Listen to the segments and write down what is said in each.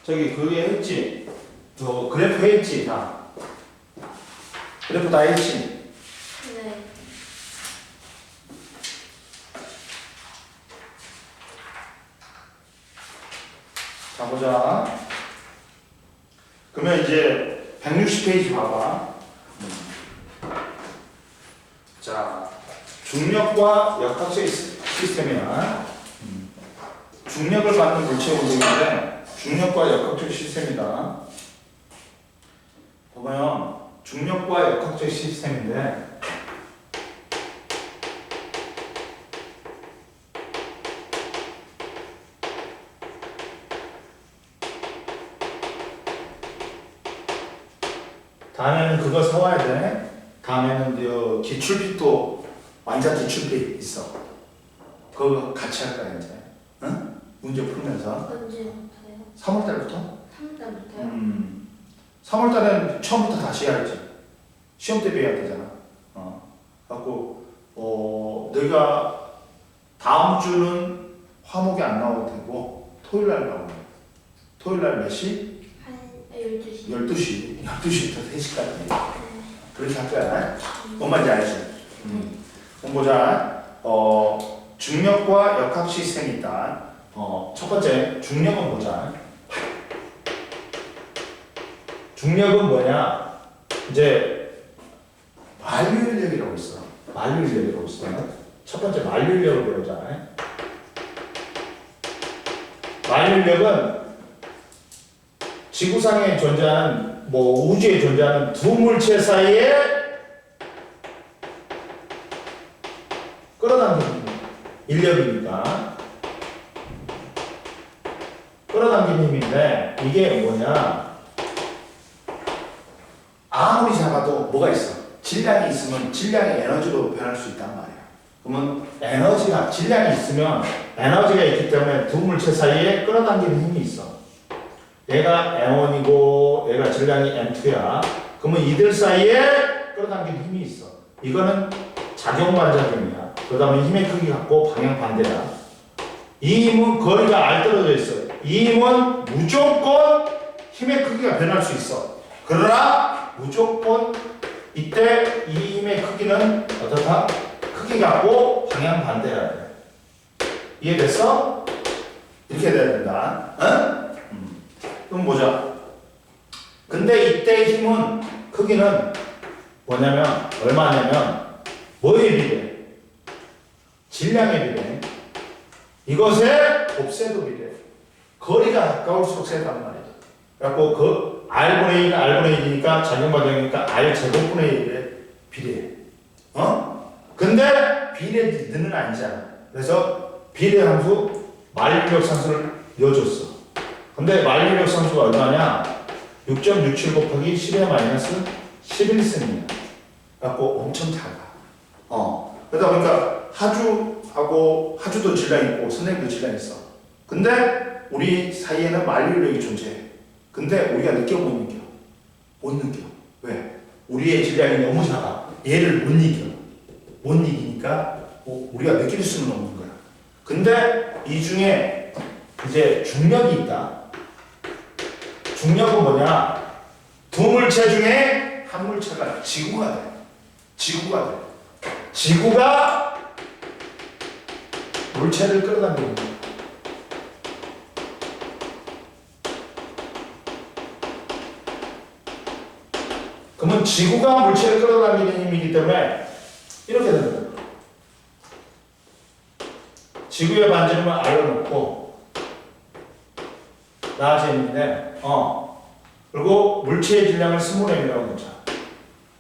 저기 그게 했지. 저 그래프 했지 다. 그래프 다 했지. 네. 자 보자. 그러면 이제 160페이지 봐봐. 자 중력과 역학적 시스템이야. 중력을 받는 물체 운동인데 중력과 역학적 시스템이다. 보면 중력과 역학적 시스템인데 다음에는 그거 사와야 돼. 다음에는 기출필도 완자 기출필 있어. 그거 같이 할 거야 이제. 응? 문제 풀면서. 언제부터요? 3월달부터? 3월달부터요? 3월달에는 처음부터 다시 해야지. 시험 대비해야 되잖아. 갖고 내가 다음 주는 화목이 안 나와도 되고 토요일날 나오네. 토요일날 몇 시? 한 12시. 12시. 12시부터 3시까지. 그렇게 할 거야. 뭔 말인지 알지? 그럼 보자. 중력과 역학 시스템이 있다. 첫 번째 중력은 보자. 중력은 뭐냐? 이제 만류인력이라고 있어. 만류인력이라고 있어. 첫 번째 만류인력을 배우잖아요. 만류인력은 지구상에 존재하는 우주에 존재하는 두 물체 사이에 끌어당기는 인력이니까 끌어당기는 힘인데 이게 뭐냐? 아무리 작아도 뭐가 있어? 질량이 있으면 질량이 에너지로 변할 수 있단 말이야. 그러면 에너지가 질량이 있으면 에너지가 있기 때문에 두 물체 사이에 끌어당기는 힘이 있어. 얘가 M1이고 얘가 질량이 M2야. 그러면 이들 사이에 끌어당기는 힘이 있어. 이거는 작용반작용이야. 그 다음에 힘의 크기 갖고 방향 반대야. 이 힘은 거리가 R 떨어져 있어. 이 힘은 무조건 힘의 크기가 변할 수 있어. 그러나 무조건 이때 이 힘의 크기는 어떻다? 크기 갖고 방향 반대해야 돼. 이해됐어? 이렇게 돼야 된다. 응? 그럼 보자. 근데 이때 힘은 크기는 뭐냐면 얼마냐면 뭐에 비례? 질량에 비례. 이것의 곱셈도 비례. 거리가 가까울수록 세단 말이야. 그래갖고 그 R분의 1은 R분의 1이니까 작용과정이니까 R 제곱분의 1에 비례해. 근데 비례는 아니잖아. 그래서 비례함수 만류인력 상수를 넣어줬어. 근데 만류인력 상수가 얼마냐? 6.67 곱하기 10의 마이너스 11승이야. 그래갖고 엄청 작아. 그러다 보니까 하주도 질량 있고 선생님도 질량 있어. 근데 우리 사이에는 만류인력이 존재해. 근데 우리가 느껴 못 느껴. 못 느껴. 왜? 우리의 질량이 너무 작아. 얘를 못 이겨. 못 이기니까 우리가 느낄 수는 없는 거야. 근데 이 중에 이제 중력이 있다. 중력은 뭐냐? 두 물체 중에 한 물체가 지구가 돼. 지구가 돼. 지구가 물체를 끌어당기는 거야. 그러면 지구가 물체를 끌어당기는 힘이기 때문에 이렇게 되는 거예요. 지구의 반지름을 R로 놓고 나아지는데 그리고 물체의 질량을 스몰 m이라고 놓자.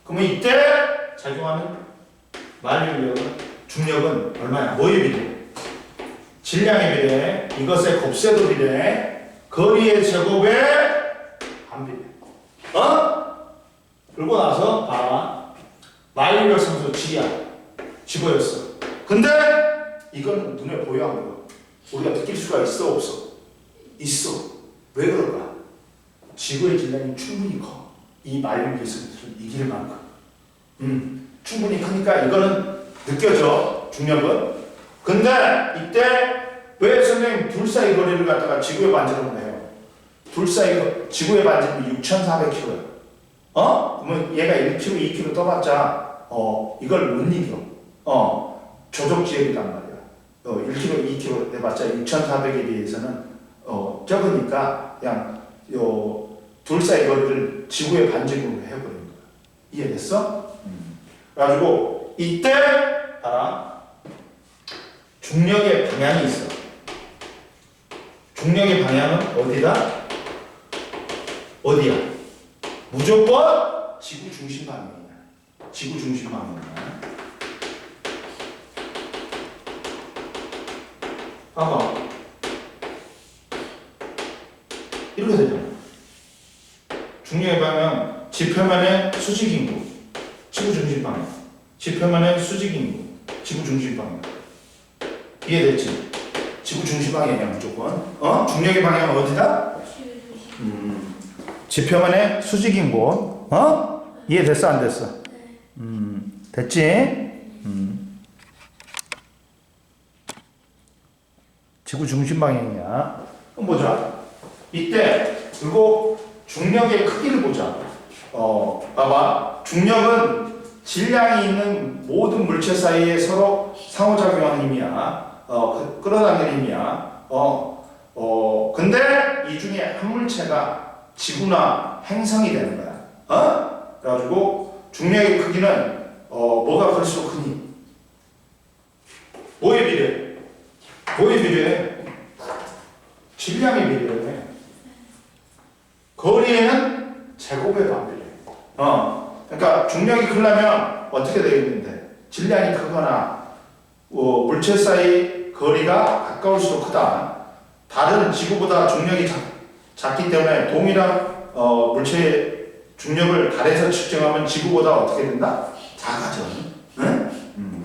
그러면 이때 작용하는 만류인력은 중력은 얼마야? 뭐에 비례해? 질량에 비례해. 이것의 곱셈도 비례해. 거리의 제곱에 반비례해. 그러고 나서 봐봐. 만류인력 상수 G야. G보였어. 근데 이건 눈에 보여 안 보여? 우리가 느낄 수가 있어 없어? 있어. 왜 그럴까? 지구의 질량이 충분히 커. 이 만류인력 상수를 이길 만큼. 충분히 크니까 이거는 느껴져. 중력은. 근데 이때 왜 선생님 둘 사이 거리를 갖다가 지구의 반지름으로 해요? 둘 사이 지구의 반지름이 6,400km야. 그러면 얘가 1km, 2km 떠봤자 이걸 못 이겨. 조적 지역이란 말이야. 1km, 2km 해봤자 6,400에 비해서는 적으니까 그냥 둘 사이 거리를 지구의 반지름으로 해버리는 거야. 이해됐어? 그래가지고 이때 봐라. 중력의 방향이 있어. 중력의 방향은 어디다? 어디야? 무조건 지구 중심 방향이야. 지구 중심 방향이야. 봐봐. 이렇게 되잖아. 중력의 방향, 지표면의 수직 인구, 지구 중심 방향. 지표면의 수직 인구, 지구 중심 방향. 이해됐지? 지구 중심 방향이야 무조건. 중력의 방향은 어디다? 지구 중심. 지표면의 수직 인구. 이해됐어 안 됐어? 네. 됐지? 지구 중심 방향이야. 그럼 보자. 이때 그리고 중력의 크기를 보자. 봐봐. 중력은 질량이 있는 모든 물체 사이에 서로 상호작용하는 힘이야. 끌어당기는 힘이야. 근데 이 중에 한 물체가 지구나 행성이 되는 거야. 그래가지고 중력의 크기는 뭐가 클수록 크니? 뭐에 비례해? 뭐에 비례해? 질량에 비례해. 거리에는 제곱에 반비례해. 그러니까 중력이 크려면 어떻게 되겠는데? 질량이 크거나 물체 사이 거리가 가까울수록 크다. 다른 지구보다 중력이 작기 때문에 동일한 물체의 중력을 달에서 측정하면 지구보다 어떻게 된다? 작아져. 응?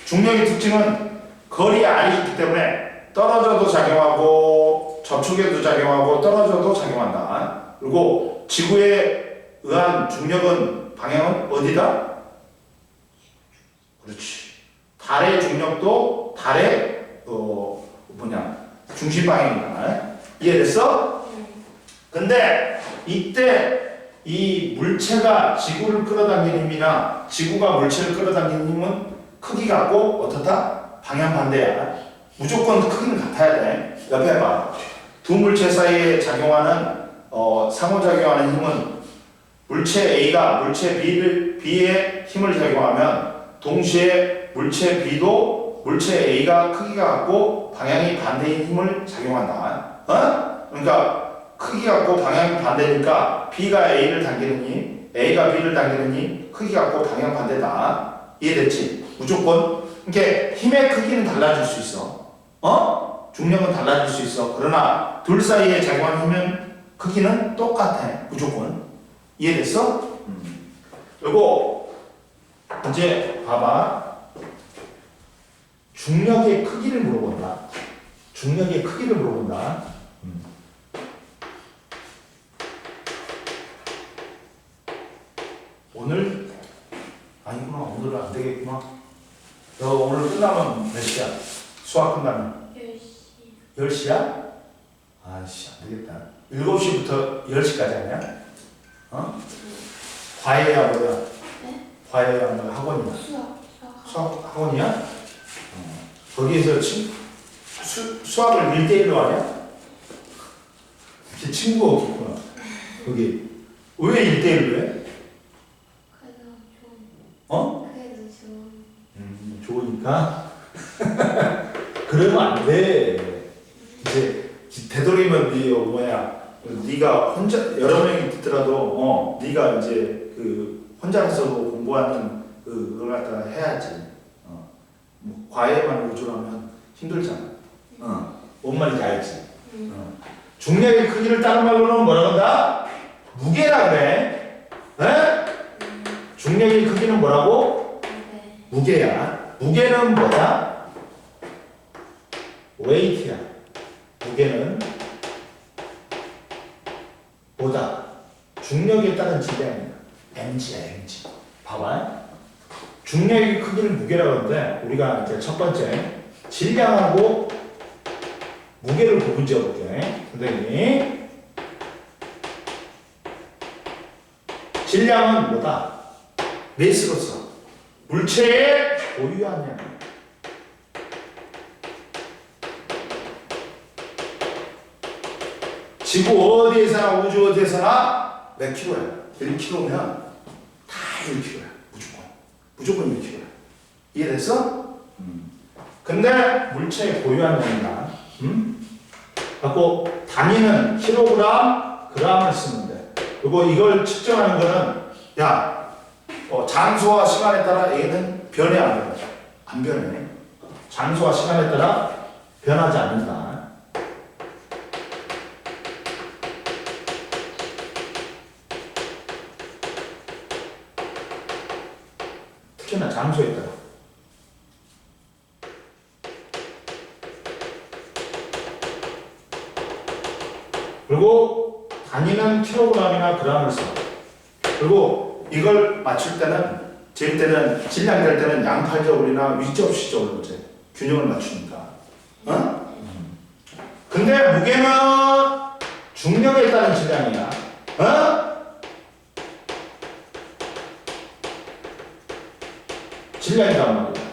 중력의 특징은 거리에 알이 있기 때문에 떨어져도 작용하고 접촉에도 작용하고 떨어져도 작용한다. 그리고 지구에 의한 중력은 방향은 어디다? 그렇지. 달의 중력도 달의 중심 방향이다. 이해됐어? 근데 이때 이 물체가 지구를 끌어당기는 힘이나 지구가 물체를 끌어당기는 힘은 크기 같고 어떻다? 방향 반대야. 무조건 크기는 같아야 돼. 옆에 봐. 두 물체 사이에 작용하는 상호작용하는 힘은 물체 A가 물체 B에 힘을 작용하면 동시에 물체 B도 물체 A가 크기가 같고 방향이 반대인 힘을 작용한다. 그러니까 크기 같고 방향이 반대니까 B가 A를 당기는 힘, A가 B를 당기는 힘, 크기 같고 방향 반대다. 이해됐지? 무조건. 그러니까 힘의 크기는 달라질 수 있어. 중력은 달라질 수 있어. 그러나 둘 사이에 작용하는 힘은 크기는 똑같아. 무조건. 이해됐어? 그리고 이제 봐봐. 중력의 크기를 물어본다. 중력의 크기를 물어본다. 오늘 아니구나. 오늘은 안 되겠구나. 너 오늘 끝나면 몇 시야? 수학 끝나면 10시. 10시야? 아씨 안 되겠다. 7시부터 10시까지 하냐? 과외야 뭐야? 네? 과외야 뭐 학원이야? 수학 학원이야? 거기에서 수학을 1대1로 하냐? 이렇게 친구가 없구나. 거기 왜 1대1로 해? 그래도 좋은. 그래도 좋은. 좋으니까? 그러면 안 돼. 이제 되도록이면 네가 혼자 여러 명이 있더라도 네가 이제 그 혼자서도 공부하는 그걸 갖다가 해야지. 뭐 과외만 위주로하면 힘들잖아. 뭔 말인지 알지? 중력의 크기를 다른 말로는 뭐라고 한다? 무게라 그래. 에? 중력의 크기는 뭐라고? 네. 무게야. 무게는 뭐다? weight야. 무게는 뭐다? 중력에 따른 질량이야. mg야, mg. 봐봐. 중력의 크기를 무게라고 하는데 우리가 이제 첫 번째 질량하고 무게를 구분 지어볼게. 선생님이 질량은 뭐다? 메스로서 물체의 고유한 양. 지구 어디에서나 우주 어디에서나 몇 킬로야? 1킬로면 다 1킬로야. 무조건 1킬로야. 이해됐어? 근데 물체의 고유한 양이다. 갖고 단위는 킬로그램, 그램을 쓰면 돼. 그리고 이걸 측정하는 거는 야, 장소와 시간에 따라 얘는 변해 안 변해? 안 변해. 장소와 시간에 따라 변하지 않는다. 특히나 장소에 따라. 그리고 단위는 킬로그램이나 그램을 써. 그리고 이걸 맞출 때는 잴 때는 질량 될 때는 양팔적으로나 위접시적으로 이제 균형을 맞추니까. 어? 근데 무게는 중력에 따른 질량이야. 어? 질량이란 말이야.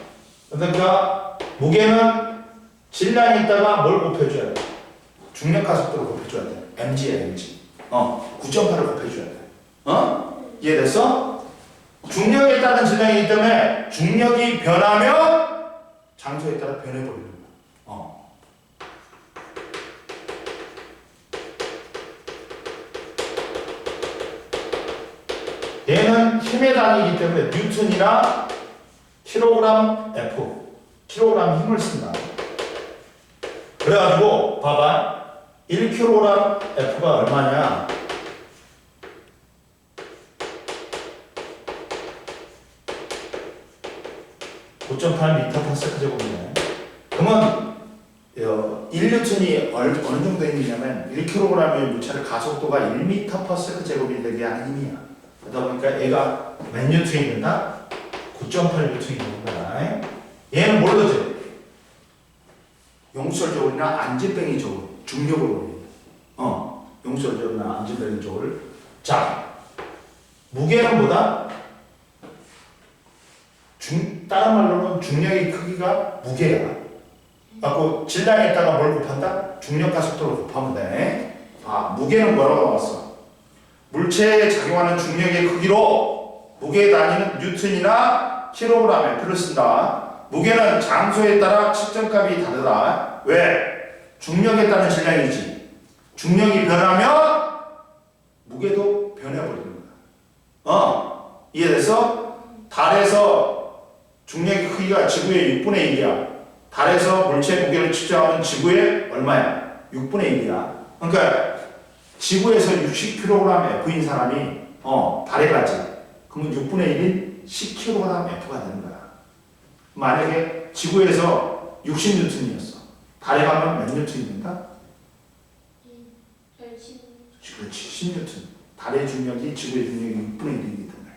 그러니까 무게는 질량이 있다가 뭘 곱해줘야 돼? 중력 가속도를 곱해줘야 돼. mg야, mg. 9.8을 곱해줘야 돼. 이해됐어? 중력에 따른 질량이기 때문에 중력이 변하면 장소에 따라 변해버리는 거야. 얘는 힘의 단위이기 때문에 뉴턴이나 킬로그램 F, 킬로그램 힘을 쓴다. 그래가지고 봐봐. 1kg F가 얼마냐? 9.8m/s 제곱이네. 그러면 1N이 어느 정도 있느냐면 1kg의 물체를 가속도가 1m/s 제곱이 되게 하는 힘이야. 그러다 보니까 얘가 몇 뉴턴이 된다? 9.8N이 되는 거야. 얘는 뭘로 돼? 용설적으로나 안진뱅이적으로 중력을 올린다. 용설적으로나 안진뱅이적으로. 자, 무게는 뭐다? 다른 말로는 중력의 크기가 무게야. 갖고 질량에다가 뭘 곱한다? 중력 가속도를 곱하면 돼. 무게는 뭐라고 나왔어? 물체에 작용하는 중력의 크기로 무게의 단위는 뉴턴이나 킬로그램을 쓴다. 무게는 장소에 따라 측정값이 다르다. 왜? 중력에 따른 질량이지. 중력이 변하면 무게도 변해버리는 거야. 이해됐어? 달에서 중력의 크기가 지구의 6분의 1이야. 달에서 물체 무게를 측정하면 지구의 얼마야? 6분의 1이야. 그러니까 지구에서 60kg F인 사람이 달에 가지. 그러면 6분의 1인 10kg F가 되는 거야. 만약에 지구에서 60N이었어. 달에 가면 몇 N이 된다? 그렇지, 10N. 달의 중력이 지구의 중력이 6분의 1이기 때문에.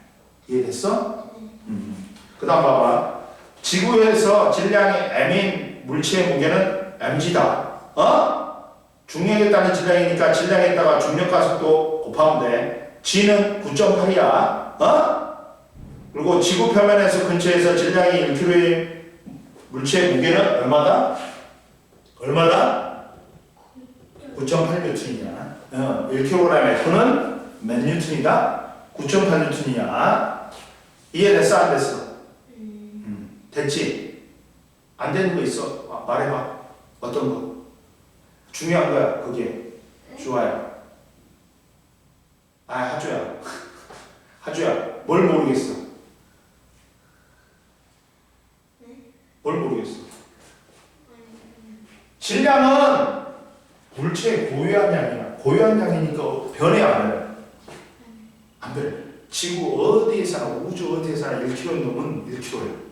이해됐어? 그 다음 봐봐. 지구에서 질량이 m인 물체의 무게는 mg다. 중력에 따른 질량이니까 질량에다가 중력 가속도 곱하면 돼. g는 9.8이야. 그리고 지구 표면에서 근처에서 질량이 1kg의 물체의 무게는 얼마다? 9.8N이야. 1kg F는 몇 뉴턴이다? 9.8N이야. 이해됐어? 안 됐어? 됐지? 안 되는 거 있어? 말해봐. 어떤 거? 중요한 거야, 그게. 좋아요. 하주야. 하주야, 뭘 모르겠어? 뭘 모르겠어? 질량은 물체의 고유한 양이야. 고유한 양이니까 변해 안 변해? 안 변해. 지구 어디에서나 우주 어디에서나 1kg 넘으면 1kg야.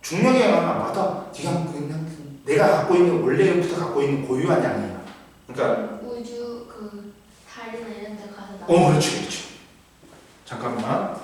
중력의 양은 맞아. 그냥 내가 갖고 있는 원래부터 갖고 있는 고유한 양이야. 그러니까 우주 달이나 이런 데 가서 나. 그렇지. 잠깐만.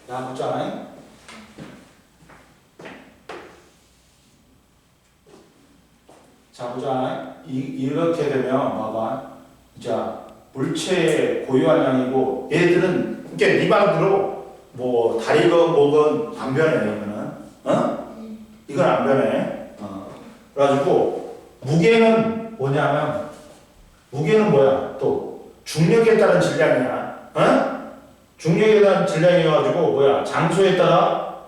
야, 보자. 자, 보자. 이렇게 되면, 봐봐. 자, 물체의 고유한 양이고, 얘들은, 이렇게 네 말대로, 뭐, 다리건 뭐건 안 변해, 이거는. 어? 이건 안 변해. 그래가지고, 무게는 뭐냐면, 무게는 뭐야? 또, 중력에 따른 질량이야. 어? 중력에 따른 질량이어가지고, 뭐야? 장소에 따라,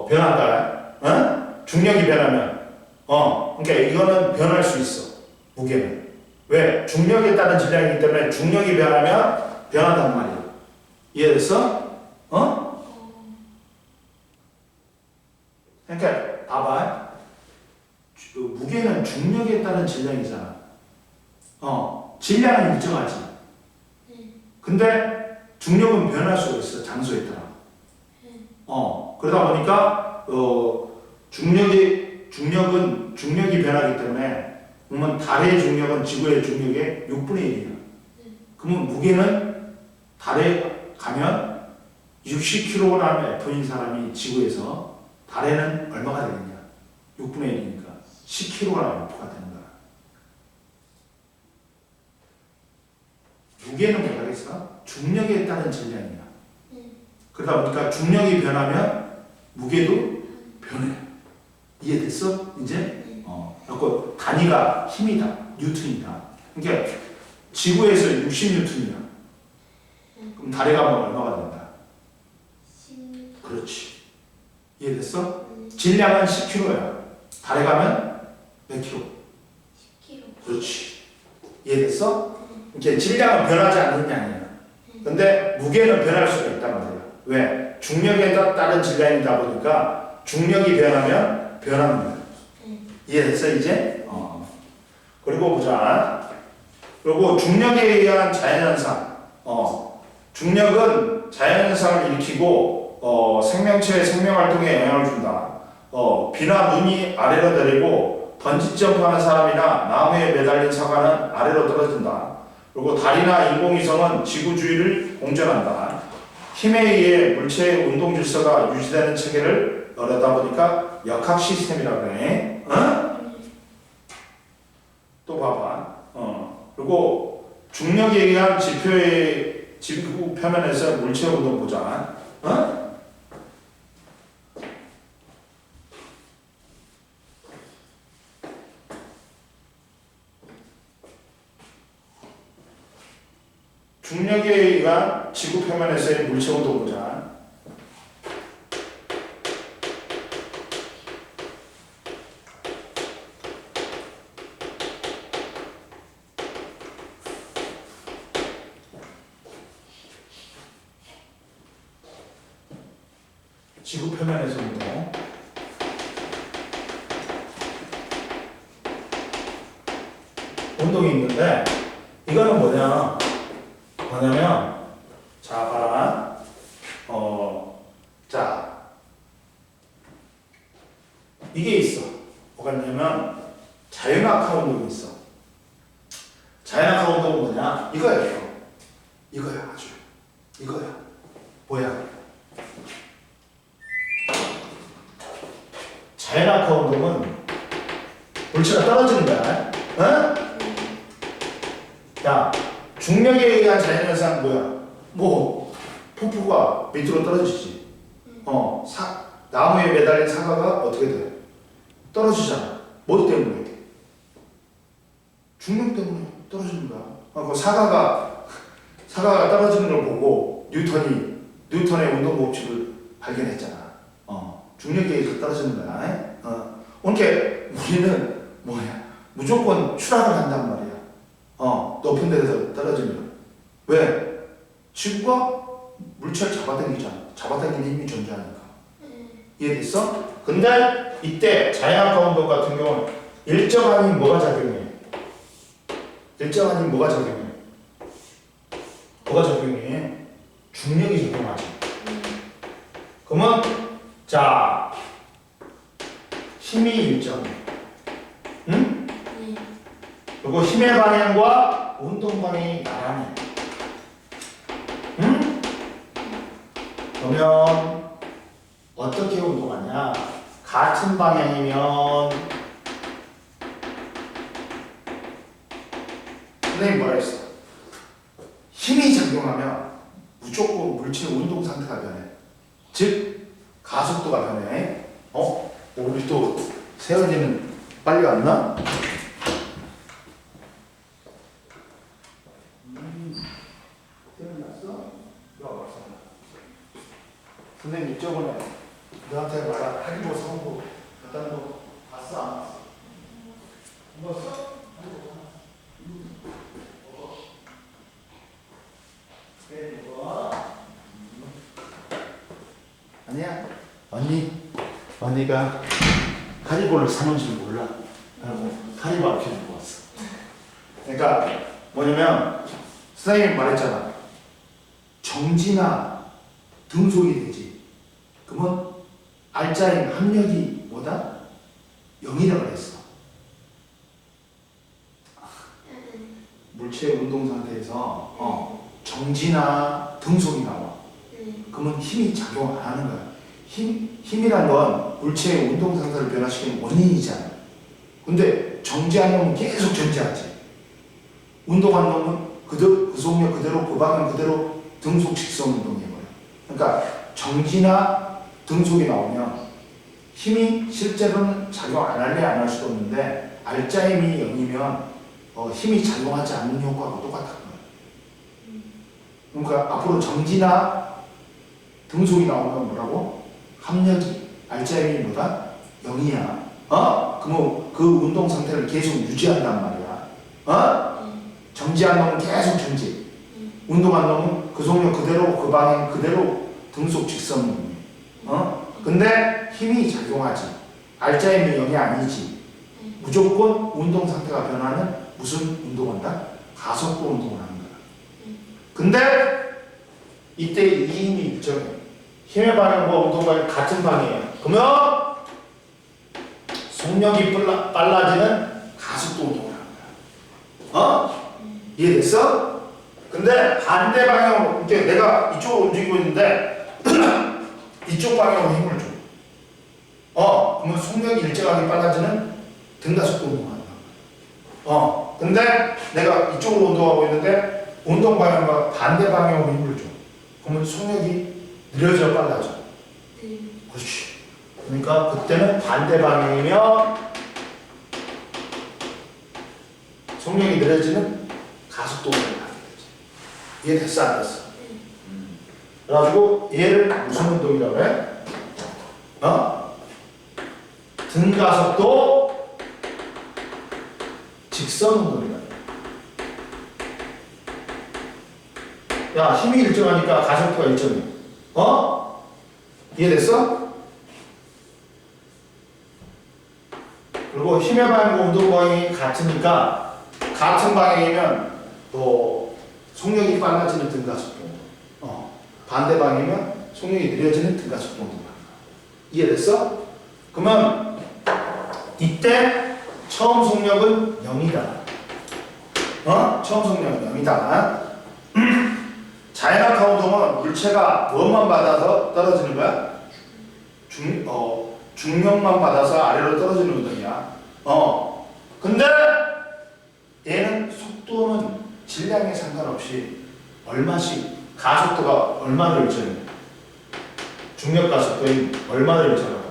변한다. 어? 중력이 변하면. 그러니까 이거는 변할 수 있어. 무게는. 왜? 중력에 따른 질량이기 때문에 중력이 변하면 변한단 말이야. 이해됐어? 그러니까 봐봐. 무게는 중력에 따른 질량이잖아. 질량은 일정하지. 근데 중력은 변할 수가 있어. 장소에 따라. 그러다 보니까 중력이 변하기 때문에 그러면 달의 중력은 지구의 중력의 6분의 1이야. 그러면 무게는 달에 가면 60kg의 F인 사람이 지구에서 달에는 얼마가 되겠냐? 6분의 1이니까 10kg의 F가 되는 거야. 무게는 뭐라겠어? 중력에 따른 질량이야. 그러다 보니까 중력이 변하면 무게도 변해. 이해됐어? 이제? 그리고 단위가 힘이다. 뉴턴이다. 그러니까 지구에서 60뉴턴이야. 그럼 달에 가면 얼마가 된다? 그렇지. 이해됐어? 질량은 10kg야. 달에 가면 몇 킬로? 10kg. 그렇지. 이해됐어? 이렇게 질량은 변하지 않는 양이야. 근데 무게는 변할 수가 있단 말이야. 왜? 중력에 따른 질량이다 보니까 중력이 변하면 변하는 거야. 이해됐어 이제? 그리고 보자. 그리고 중력에 의한 자연현상. 중력은 자연현상을 일으키고 생명체의 생명활동에 영향을 준다. 비나 눈이 아래로 내리고 번지점프하는 사람이나 나무에 매달린 사과는 아래로 떨어진다. 그리고 달이나 인공위성은 지구 주위를 공전한다. 힘에 의해 물체의 운동 질서가 유지되는 체계를 어려다 보니까 역학 시스템이라고 그래. 또 봐봐. 그리고 중력에 의한 지표의 지구 표면에서 물체 운동 보자. 중력에 의한 지구 표면에서의 물체 운동 보자. 지구 표면에서 운동. 운동이 있는데 이거는 뭐냐면 자 봐라. 자 이게 있어. 뭐가 있냐면 자연학화 운동이 있어. 자연학화 운동은 뭐냐? 이거야 이거. 이거야 아주. 이거야. 뭐야? 자연학화 운동은 물체가 떨어지는 거야. 야, 중력에 의한 자연현상 뭐야? 뭐 폭포가 밑으로 떨어지지. 나무에 매달린 사과가 어떻게 돼? 떨어지잖아. 뭐 때문에? 중력 때문에 떨어지는 거야. 그 사과가 떨어지는 걸 보고 뉴턴의 운동 법칙을 발견했잖아. 중력에 의해서 떨어지는 거야. 그러니까 우리는 뭐야? 무조건 추락을 한단 말이야. 높은 데서 떨어지면. 왜? 지구가 물체를 잡아당기잖아. 잡아당기는 힘이 존재하니까. 이해됐어? 근데 이때 자연학화 운동 같은 경우는 일정한 힘 뭐가 작용해? 일정한 힘 뭐가 작용해? 뭐가 작용해? 중력이 작용하지. 그러면 자 힘이 일정해. 응? 그리고 힘의 방향과 운동 방향이 나란해. 응? 그러면 어떻게 운동하냐? 같은 방향이면 선생님 뭐라 했어? 힘이 작용하면 무조건 물질 운동 상태가 변해. 즉 가속도가 변해. 우리 또 세연이는 빨리 왔나? 세연이 왔어? 왔어. 선생님 저번에 너한테 말한 하리보 성부 어떤 거 봤어 안 봤어? 안 봤어? 아니야. 언니가 하리보를 사는 줄 몰라. 그리고 하리보 앞에 두고 왔어. 그러니까 뭐냐면 선생님이 말했잖아. 정지나 등속이 되지. 그러면 알짜인 합력이 뭐다? 0이라고 그랬어. 물체 운동 상태에서 정지나 등속이 나와. 그러면 힘이 작용 안 하는 거야. 힘이란 건 물체의 운동 상태를 변화시키는 원인이잖아. 근데 정지한 놈은 계속 정지하지. 운동한 놈은 그 속력 그대로, 그 방향 그대로 등속 직선 운동해버려. 그러니까 정지나 등속이 나오면 힘이 실제로는 작용 안 할래 안 할 수도 없는데 알짜임이 0이면 힘이 작용하지 않는 효과가 똑같은 거야. 그러니까 앞으로 정지나 등속이 나오면 뭐라고? 합력이 알짜임이 뭐다? 0이야. 그럼 그 운동 상태를 계속 유지한단 말이야. 정지한 놈은 계속 정지. 운동한 놈은 그 속력 그대로, 그 방향 그대로 등속 직선 운동이야. 근데 힘이 작용하지. 알짜임이 0이 아니지. 무조건 운동 상태가 변하는 무슨 운동한다? 가속도 운동을 하는 거야. 근데 이때 이 힘이 일정해. 힘의 방향과 운동 방향이 같은 방향이에요. 그러면 속력이 빨라지는 가속도 운동을 하는 거야. 이해됐어? 근데 반대 방향으로, 이렇게 내가 이쪽으로 움직이고 있는데 이쪽 방향으로 힘을 줘. 그러면 속력이 일정하게 빨라지는 등가속도 운동을 한다. 근데 내가 이쪽으로 운동하고 있는데 운동 방향과 반대 방향으로 힘을 줘. 그러면 속력이 느려져 빨라져. 그렇지. 그러니까 그때는 반대 방향이면 속력이 느려지는 가속도 운동을 하게 되지. 이해됐어 안 됐어? 그래가지고 얘를 무슨 운동이라고 해? 등가속도 직선 운동이다. 야, 힘이 일정하니까 가속도가 일정해. 이해됐어? 그리고 힘의 방향과 운동 방향이 같으니까 같은 방향이면 또 속력이 빨라지는 등가속도. 반대 방향이면 속력이 느려지는 등가속도 운동. 이해됐어? 그러면 이때 처음 속력은 0이다. 처음 속력은 0이다. 자연학화 운동은 물체가 뭐만 받아서 떨어지는 거야? 중력만 받아서 아래로 떨어지는 운동이야. 근데 얘는 속도는 질량에 상관없이 얼마씩 가속도가 얼마를 일정해? 중력 가속도인 얼마를 일정하다?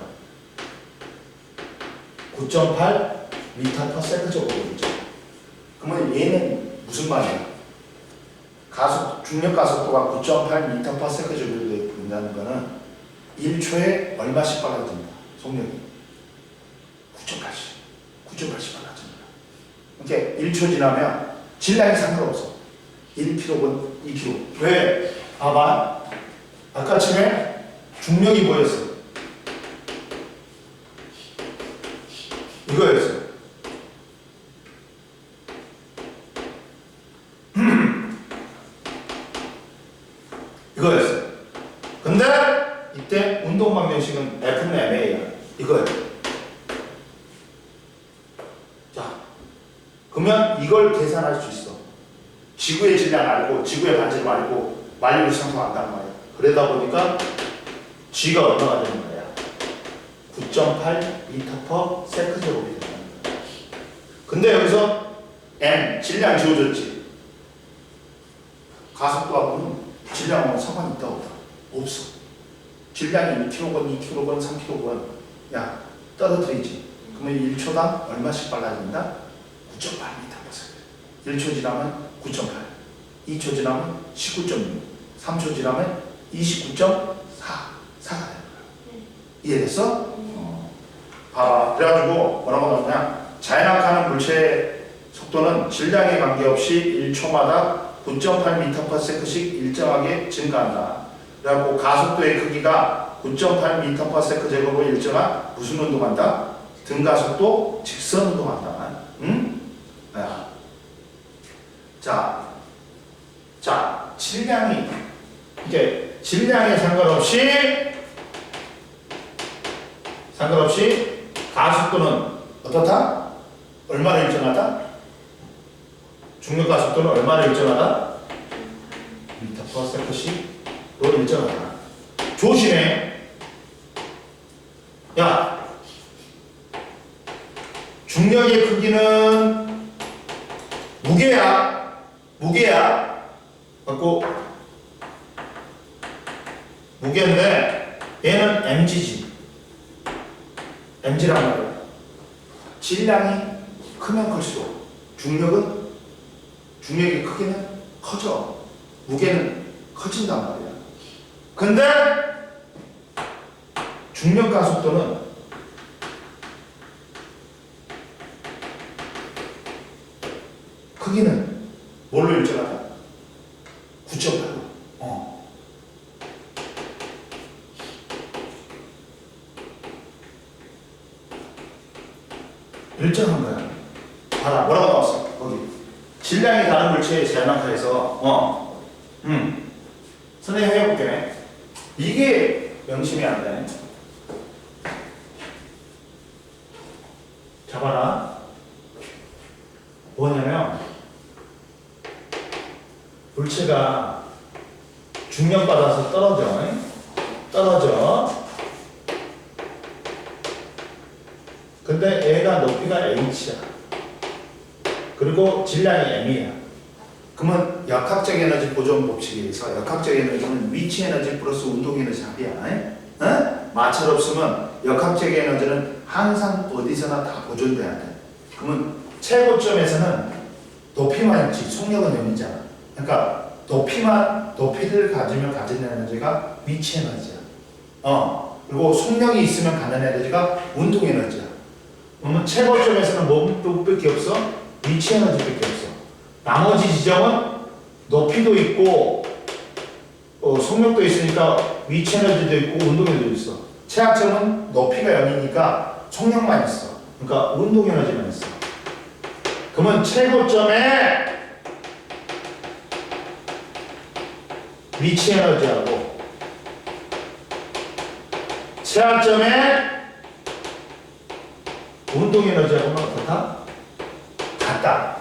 9.8 m/s 정도 일정. 그러면 얘는 무슨 말이야? 중력 가속도가 9.8 m/s 정도 된다는 거는 1초에 얼마씩 빨라집니다. 속력이 9.8씩 빨라집니다. 이렇게 1초 지나면 질량이 상관없어. 1kg건 2kg. 왜? 봐봐. 아까 처음에 중력이 뭐였어? 이거였어. 이거였어. 근데 이때 운동 방정식은 F는 MA야. 이거야. 자, 그러면 이걸 계산할 수 있어. 지구의 질량 알고 지구의 반지름 알고 만유를 상통한단 말이야. 그러다 보니까 G가 얼마가 되는 거야? 9.8m/s 제곱이 된다는 거야. 근데 여기서 M, 질량 지워졌지? 가속도하고는 질량하고 상관이 있다 없다? 없어. 질량이 1kg건, 2kg건, 3kg건 야 떨어뜨리지. 그러면 1초당 얼마씩 빨라진다? 9.8m/s. 1초 지나면 9.8, 2초 지나면 19.6, 3초 지나면 29.4가 되는 거야. 이해됐어? 봐봐. 그래가지고 뭐라고 나오냐? 자연학하는 물체의 속도는 질량에 관계없이 1초마다 9.8m/s씩 일정하게 증가한다. 그래갖고 가속도의 크기가 9.8m/s 제곱으로 일정한 무슨 운동한다? 등가속도 직선 운동한다. 응? 야. 자, 질량이 이제 질량에 상관없이 가속도는 어떻다? 얼마나 일정하다? 중력 가속도는 얼마나 일정하다? m/s씩로 일정하다. 조심해. 야, 중력의 크기는 무게야. 갖고 무게인데 얘는 mg지. mg란 말이야. 질량이 크면 클수록 중력의 크기는 커져. 무게는 커진단 말이야. 근데 중력 가속도는 크기는 뭘로 일정하다? 9.8로. 일정한 거야. 봐라. 뭐라고 나왔어? 거기. 질량이 다른 물체의 제한학하에서 선생님 해볼게. 이게 명심이 안 돼. 잡아라. 뭐냐면 물체가 중력받아서 떨어져. 근데 얘가 높이가 h야. 그리고 질량이 m이야. 그러면 역학적 에너지 보존 법칙에 의해서 역학적 에너지는 위치 에너지 플러스 운동 에너지 합이야. 마찰 없으면 역학적 에너지는 항상 어디서나 다 보존돼야 돼. 그러면 최고점에서는 높이만 있지 속력은 0이잖아. 그러니까 높이를 가지면 가진 에너지가 위치 에너지야. 그리고 속력이 있으면 가는 에너지가 운동 에너지야. 그러면 최고점에서는 뭐밖에 없어? 위치 에너지밖에 없어. 나머지 지점은 높이도 있고 속력도 있으니까 위치 에너지도 있고 운동 에너지도 있어. 최하점은 높이가 0이니까 속력만 있어. 그러니까 운동 에너지만 있어. 그러면 최고점에 위치 에너지하고 최하점에 운동 에너지하고는 어떻다? 같다.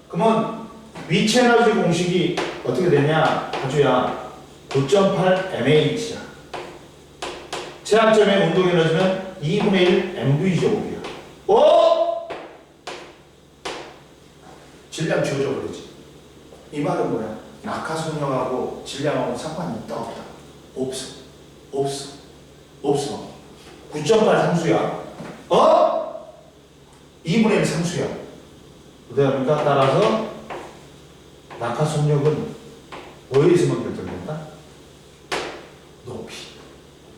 그러면 위치 에너지 공식이 어떻게 되냐? 아주야 9.8mh야. 최하점의 운동 에너지는 2분의 1 mv 제곱이야. 질량 지워져 버리지. 이 말은 뭐야? 낙하 속력하고 질량하고 상관이 있다 없다? 없어. 9.8 상수야. 2분의 1 상수야. 그러니까 따라서 낙하 속력은 뭐에서만 결정된다?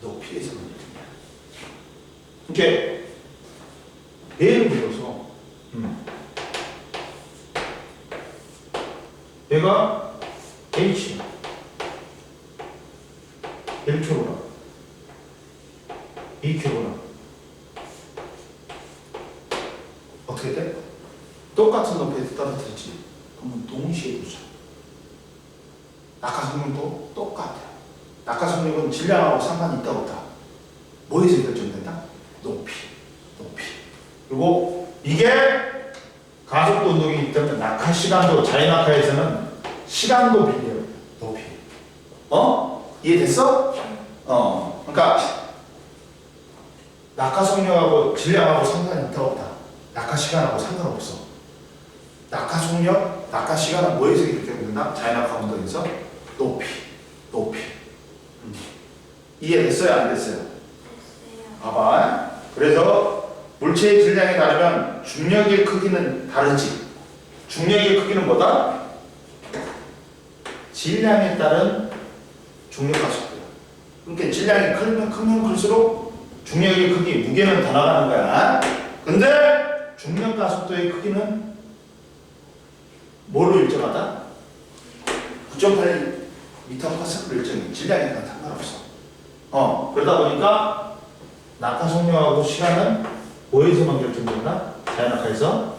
높이에서만 결정된다. 이렇게 예를 들어서 얘가 h야. 1kg, 2kg. 어떻게 돼? 똑같은 높이에서 떨어뜨리지. 그러면 동시에 두자. 낙하 속력도 똑같아. 낙하 속력은 질량하고 상관이 있다 없다? 뭐에서 결정된다? 높이. 그리고 이게 가속도 운동이기 때문에 낙하 시간도 자연낙하에서는 시간도 비례해요. 높이. 이해됐어? 그러니까 낙하 속력하고 질량하고 상관이 있다 없다. 낙하 시간하고 상관없어. 낙하 속력, 낙하 시간은 뭐에서 이렇게 된다? 자연낙하 운동에서 높이. 이해됐어요? 안 됐어요? 됐어요. 봐봐. 그래서 물체의 질량에 따르면 중력의 크기는 다르지. 중력의 크기는 뭐다? 질량에 따른 중력과 속도야. 그러니까 질량이 크면 클수록 중력의 크기, 무게는 더 나가는 거야. 근데 중력과 속도의 크기는 뭘로 일정하다? 9.8m/s로 일정해. 질량이랑 상관없어. 그러다 보니까 낙하 속력하고 시간은 뭐에서만 결정된다? 자연낙하에서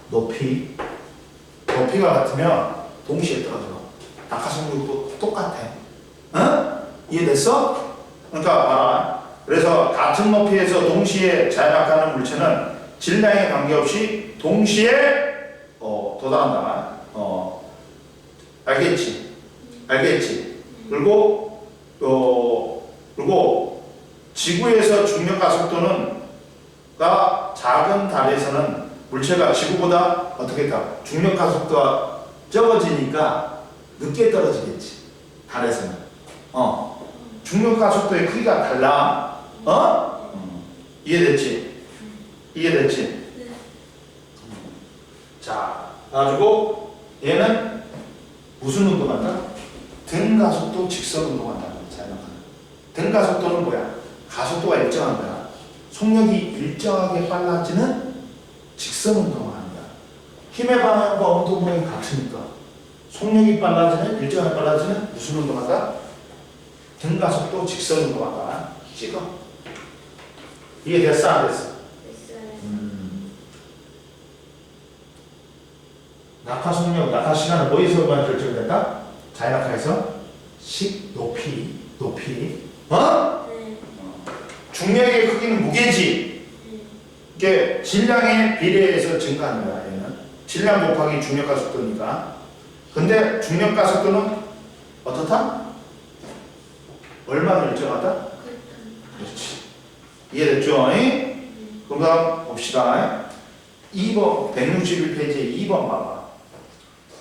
높이가 같으면 동시에 떨어져. 낙하 속력도 똑같아. 이해됐어? 그러니까 봐라. 그래서 같은 높이에서 동시에 자연낙하하는 물체는 질량에 관계없이 동시에 도달한다. 알겠지? 그리고 지구에서 중력과 속도는 작은 달에서는 물체가 지구보다 어떻게 했다? 중력과 속도가 적어지니까 늦게 떨어지겠지. 달에서는. 중력과 속도의 크기가 달라. 이해됐지? 네. 자, 가지고 얘는 무슨 운동한다? 등가속도, 직선 운동한다. 등가속도는 뭐야? 가속도가 일정한 거야. 속력이 일정하게 빨라지는 직선 운동을 합니다. 힘의 방향과 운동 방향이 같으니까 속력이 빨라지는, 일정하게 빨라지는 무슨 운동한다? 등가속도, 직선 운동한다. 찍어. 이해됐어? 안 됐어? 됐어요. 낙하 속력, 낙하 시간은 뭐에서만 결정된다? 자연낙하에서 높이. 네. 중력의 크기는 무게지. 이게 질량에 비례해서 증가하는 거야. 얘는 질량 곱하기 중력과 속도니까. 근데 중력과 속도는 어떻다? 얼마나 일정하다? 그렇지. 이해됐죠? 그럼 봅시다. 2번 161페이지에 2번 봐봐.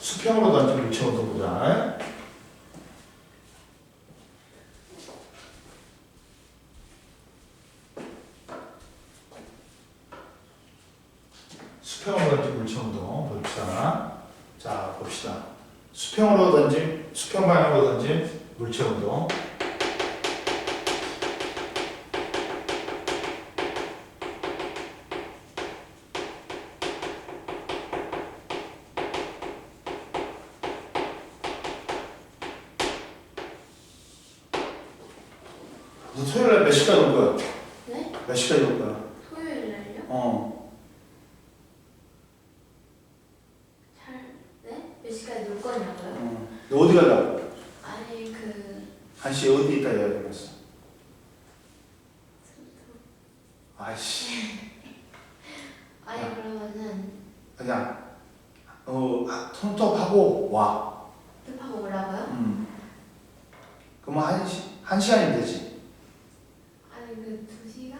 수평으로 던진 물체 운동 보자. 수평으로 던진 물체 운동 봅시다. 자, 봅시다. 수평 방향으로 던진 물체 운동. 너 토요일날 몇 시까지 올 거야? 네? 몇 시까지 올 거야? 토요일 날요? 네? 몇 시까지 놀 거냐고요? 너 어디 가려고? 아니 1시 어디 있다 이야기했어? 아이씨. 아니 그러면은 그냥 톤톱하고 와. 습하고 오라고요? 그러면 한 시간이면 되지. 아니 2시간?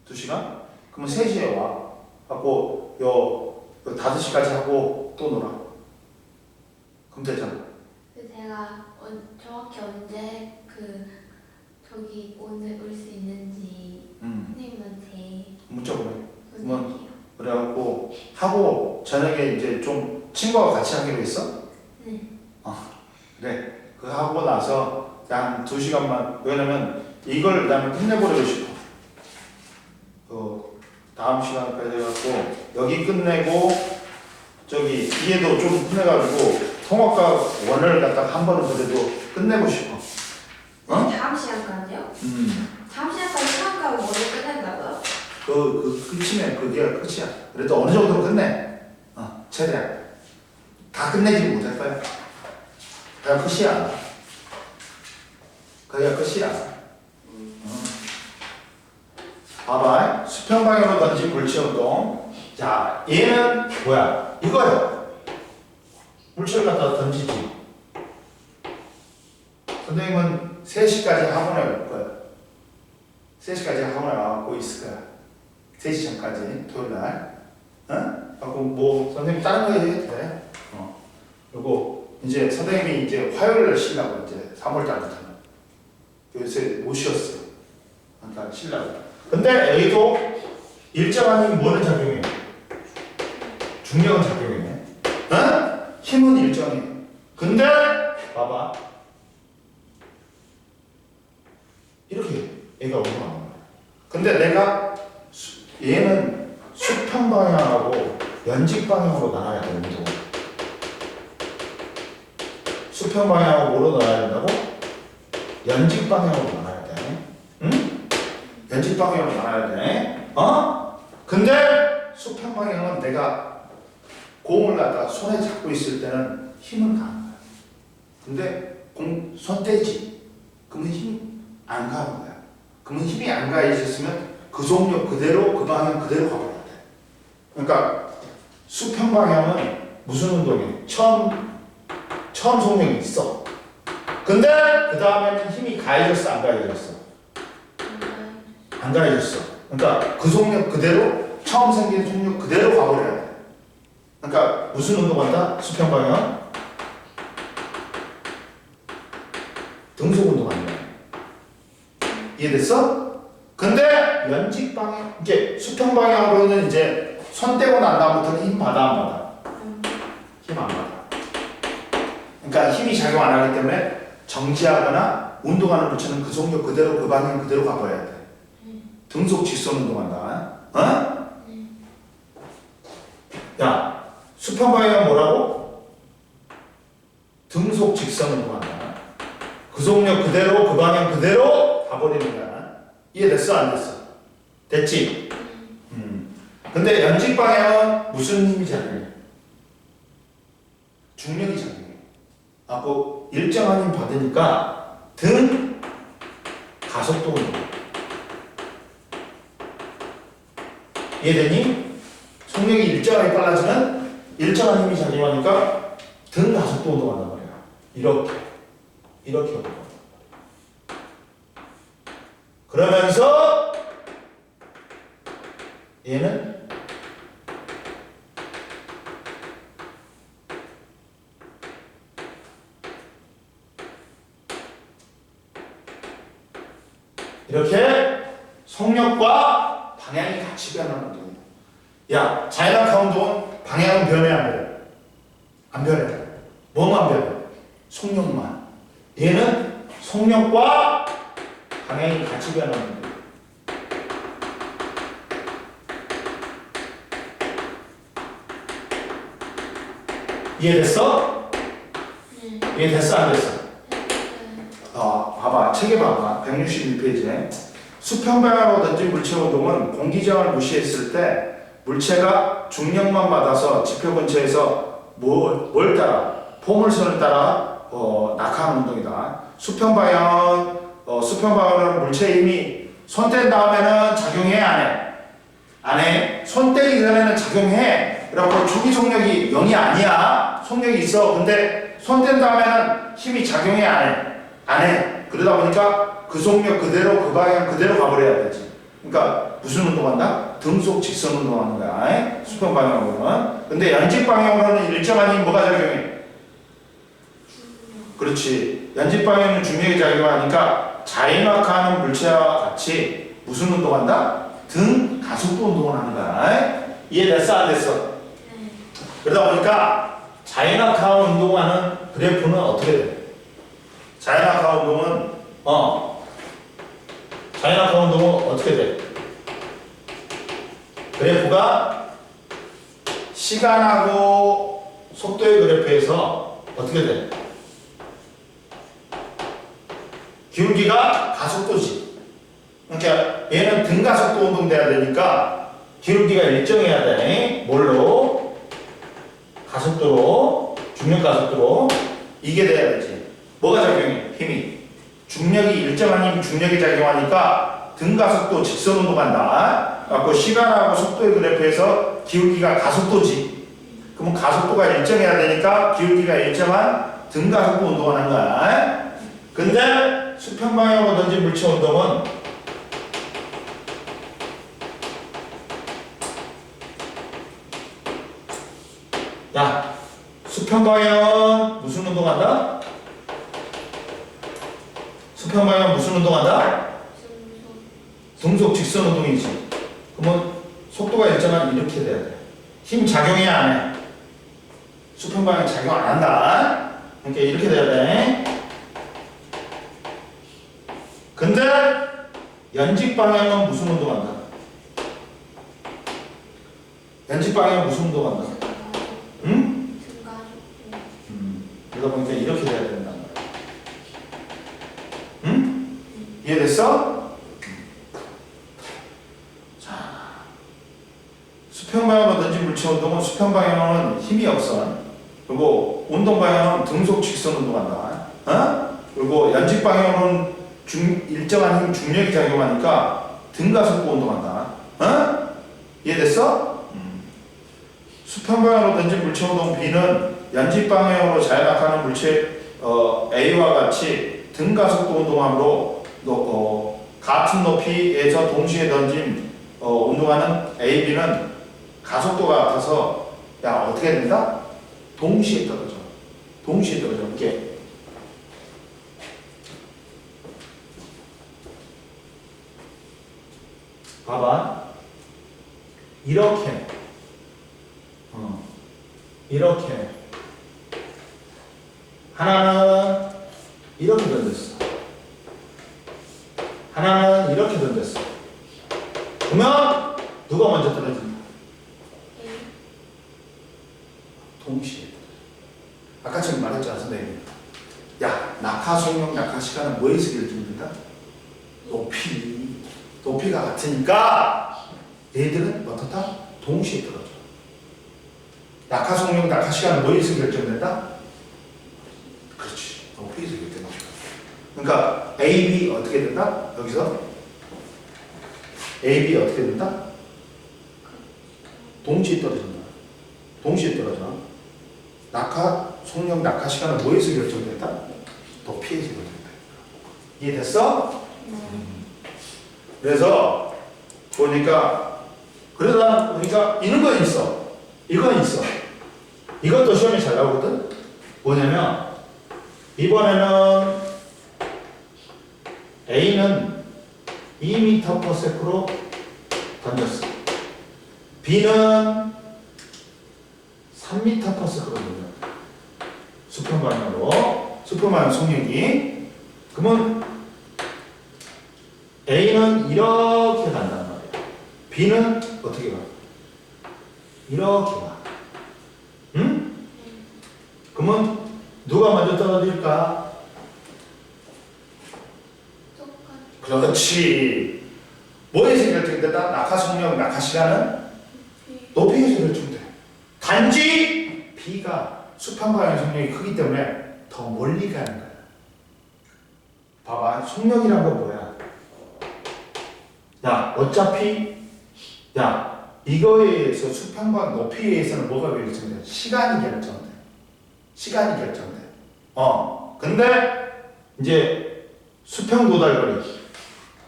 2시간? 그러면 3시에 와. 하고 요 5시까지 하고 또 놀아. 그럼 되잖아. 제가 정확히 언제 저기 오늘 올 수 있는지 선생님한테 문자 보내. 보낼게요. 그래갖고 하고 저녁에 이제 좀 친구와 같이 하기로 했어? 네. 그래. 그거 하고 나서 한 2시간만. 왜냐면 이걸 나는 끝내버리고 싶어. 다음 시간까지 해갖고 여기 끝내고 저기 뒤에도 좀 끝내가지고 통합과 원을 갖다가 한 번은 그래도 끝내고 싶어. 다음 시간까지요? 다음 시간까지 수학하고 뭐를 끝낸다고요? 끝이면 그게 끝이야. 그래도 어느 정도는 끝내. 최대한. 다 끝내지 못할 거야. 그냥 끝이야. 그게 끝이야. 봐봐. 수평 방향으로 던진 물체 운동. 자, 얘는 뭐야? 이거야. 물체를 갖다가 던지지. 선생님은 3시까지 학원에 올 거야. 3시까지 학원에 와갖고 있을 거야. 3시 전까지 토요일 날. 하고 뭐 선생님 다른 거 해도 돼. 그리고 이제 선생님이 이제 화요일날 쉬려고 이제 3월달부터는 요새 못 쉬었어요. 그러니까 쉬려고. 근데 여기도 일정한 힘이 뭐는 작용해? 중력은 작용해. 힘은 일정해. 근데 봐봐. 이렇게 얘가 운동하는 거야. 근데 내가 얘는 수평 방향하고 연직 방향으로 나눠야 돼, 운동을. 수평 방향하고 뭐로 나눠야 된다고? 연직 방향으로 나눠야 돼. 응? 연직 방향으로 나눠야 돼. 근데 수평 방향은 내가 공을 갖다가 손에 잡고 있을 때는 힘은 가는 거야. 근데 손 떼지. 그러면 힘이 안 가는 거야. 그러면 힘이 안 가 있었으면 그 속력 그대로, 그 방향 그대로 가버려야 돼. 그러니까 수평 방향은 무슨 운동이야? 처음 속력이 있어. 근데 그 다음에는 힘이 가해졌어, 안 가해졌어? 안 가해졌어. 그러니까 그 속력 그대로, 처음 생긴 속력 그대로 가버려야 돼. 그러니까 무슨 운동한다? 수평 방향? 등속 운동한다. 이해됐어? 근데 연직 방향, 이게 수평 방향으로는 이제 손 떼고 난 다음부터는 힘 받아, 안 받아? 힘 안 받아. 그러니까 힘이 작용 안 하기 때문에 정지하거나 운동하는 물체는 그 속력 그대로, 그 방향 그대로 가버려야 돼. 등속 직선 운동한다. 야, 수평 방향은 뭐라고? 등속 직선 운동한다. 그 속력 그대로, 그 방향 그대로 가버리는 거야. 이해됐어? 안 됐어? 됐지? 근데 연직 방향은 무슨 힘이 작용해? 중력이 작용해. 그 일정한 힘 받으니까 등 가속도 운동. 이해되니? 속력이 일정하게 빨라지면 일정한 힘이 작용하니까 등 가속도 운동한단 말이야. 이렇게 운동. 그러면서 얘는 이렇게 속력과 방향이 같이 변하는 운동이야. 야, 자연학화 운동은 방향은 변해, 안 변해? 안 변해. 뭐만 변해? 속력만. 얘는 속력과 방향이 같이 변하는 거예요. 이해됐어? 이해됐어? 안 됐어? 봐봐. 책에 봐봐. 161페이지에. 수평 방향으로든지 물체 운동은 공기저항을 무시했을 때 물체가 중력만 받아서 지표 근처에서 뭘 따라? 포물선을 따라 낙하하는 운동이다. 수평 방향은 물체의 힘이 손 뗀 다음에는 작용해, 안 해? 안 해. 손 떼기 전에는 작용해. 그래갖고 초기 속력이 0이 아니야. 속력이 있어. 근데 손 뗀 다음에는 힘이 작용해, 안 해? 안 해. 그러다 보니까 그 속력 그대로, 그 방향 그대로 가버려야 되지. 그러니까 무슨 운동한다? 등속 직선 운동하는 거야. 수평 방향으로는. 근데 연직 방향으로는 일정한 힘 뭐가 작용해? 그렇지. 연직 방향은 중력이 작용하니까 자연낙하하는 물체와 같이 무슨 운동한다? 등 가속도 운동을 하는 거야. 이해됐어? 안 됐어? 그러다 보니까 자연낙하 운동하는 그래프는 어떻게 돼? 자연낙하 운동은 어떻게 돼? 그래프가 시간하고 속도의 그래프에서 어떻게 돼? 기울기가 가속도지. 그러니까 얘는 등가속도 운동돼야 되니까 기울기가 일정해야 돼. 뭘로? 가속도로, 중력 가속도로. 이게 돼야 되지. 뭐가 작용해? 힘이. 중력이 일정한 힘, 중력이 작용하니까 등가속도 직선 운동한다. 그래서 시간하고 속도의 그래프에서 기울기가 가속도지. 그러면 가속도가 일정해야 되니까 기울기가 일정한 등가속도 운동하는 거야. 근데 수평 방향으로 던진 물체 운동은 야, 수평 방향은 무슨 운동한다? 수평 방향은 무슨 운동한다? 등속 직선 운동이지. 그러면 속도가 일정한 이렇게 돼야 돼. 힘 작용해 안 해? 수평 방향 작용 안 한다. 그러니까 이렇게 돼야 돼. 근데 연직 방향은 무슨 운동한다? 연직 방향은 무슨 운동한다? 응? 그러다 보니까 이렇게 돼야 된단 말이야. 응? 이해됐어? 자, 수평 방향으로 던진 물체 운동은 수평 방향은 힘이 없어. 그리고 운동 방향은 등속 직선 운동한다. 어? 그리고 연직 방향은 일정한 힘 중력이 작용하니까 등가속도 운동한다. 어? 이해됐어? 수평 방향으로 던진 물체 운동 B는 연직 방향으로 자연낙하는 물체 A와 같이 등가속도 운동함으로 같은 높이에서 동시에 던진 운동하는 A, B는 가속도가 같아서 야 어떻게 된다? 동시에 떨어져. 동시에 떨어져. 이렇게. 봐봐. 이렇게. 이렇게. 하나는 이렇게 던졌어. 하나는 이렇게 던졌어. 그러면 누가 먼저 떨어진다? 동시에. 아까 전에 말했잖아, 선생님. 야, 낙하 속력, 낙하 시간은 뭐에서 결정된다? 높이. 높이가 같으니까 얘들은 어떻다? 동시에 떨어져. 낙하 속력, 낙하 시간은 뭐에서 결정된다? 그렇지. 높이에서 결정된다. 그러니까 A, B 어떻게 된다? 여기서 A, B 어떻게 된다? 동시에 떨어진다. 동시에 떨어져. 낙하 속력, 낙하 시간은 뭐에서 결정된다? 높이에서 결정된다. 이해됐어? 그래서 보니까 그러니까 이런 건 있어. 이건 있어. 이것도 시험에 잘 나오거든. 뭐냐면 이번에는 A는 2m/s로 던졌어. B는 3m/s로 던졌어. 수평 방향으로. 수평 방향 속력이. 그러면 A는 이렇게 간단 말이야. B는 어떻게 가? 이렇게 가. 응? 그러면 누가 먼저 떨어질까? 그렇지. 뭐에서 결정된다? 낙하 속력, 낙하 시간은 높이에서 결정돼. 단지 B가 수평 방향 속력이 크기 때문에 더 멀리 가는 거야. 봐봐. 속력이란 건 뭐야? 야, 어차피 야, 이거에 의해서 수평과 높이에 의해서는 뭐가 결정돼? 시간이 결정돼. 시간이 결정돼. 근데 이제 수평 도달거리.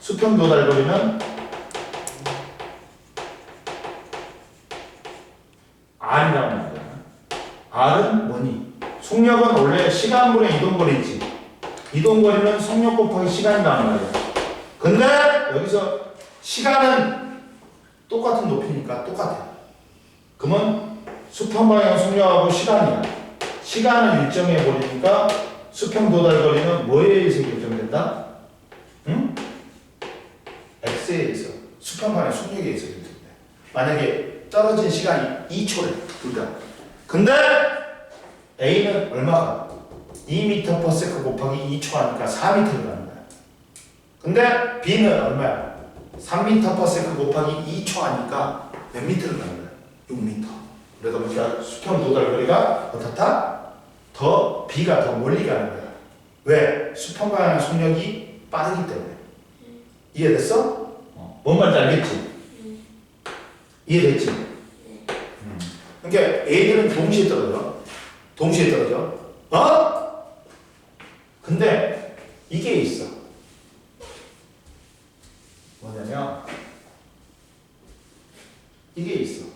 수평 도달거리는 R이라고 말이야. R은 뭐니? 속력은 원래 시간분의 이동거리지. 이동거리는 속력 곱하기 시간이란 말이야. 근데 여기서 시간은 똑같은 높이니까 똑같아. 그러면 수평 방향 속력하고 시간이야. 시간은 일정해 버리니까 수평 도달 거리는 뭐에 의해서 결정된다? 응? X에 의해서. 수평 방향 속력에 의해서 결정돼. 만약에 떨어진 시간이 2초래. 둘 다. 근데 A는 얼마가? 2m/s 곱하기 2초 하니까 4m를 가는 거야. 근데 B는 얼마야? 3m/s 곱하기 2초 하니까 몇 미터를 가는 거야? 6m. 그러다 보니까 수평 도달 거리가 어떻다? 더 B가 더 멀리 가는 거야. 왜? 수평 방향 속력이 빠르기 때문에. 이해됐어? 뭔 말인지 알겠지? 이해됐지? 그러니까 A들은 동시에 떨어져. 동시에 떨어져. 근데 이게 있어.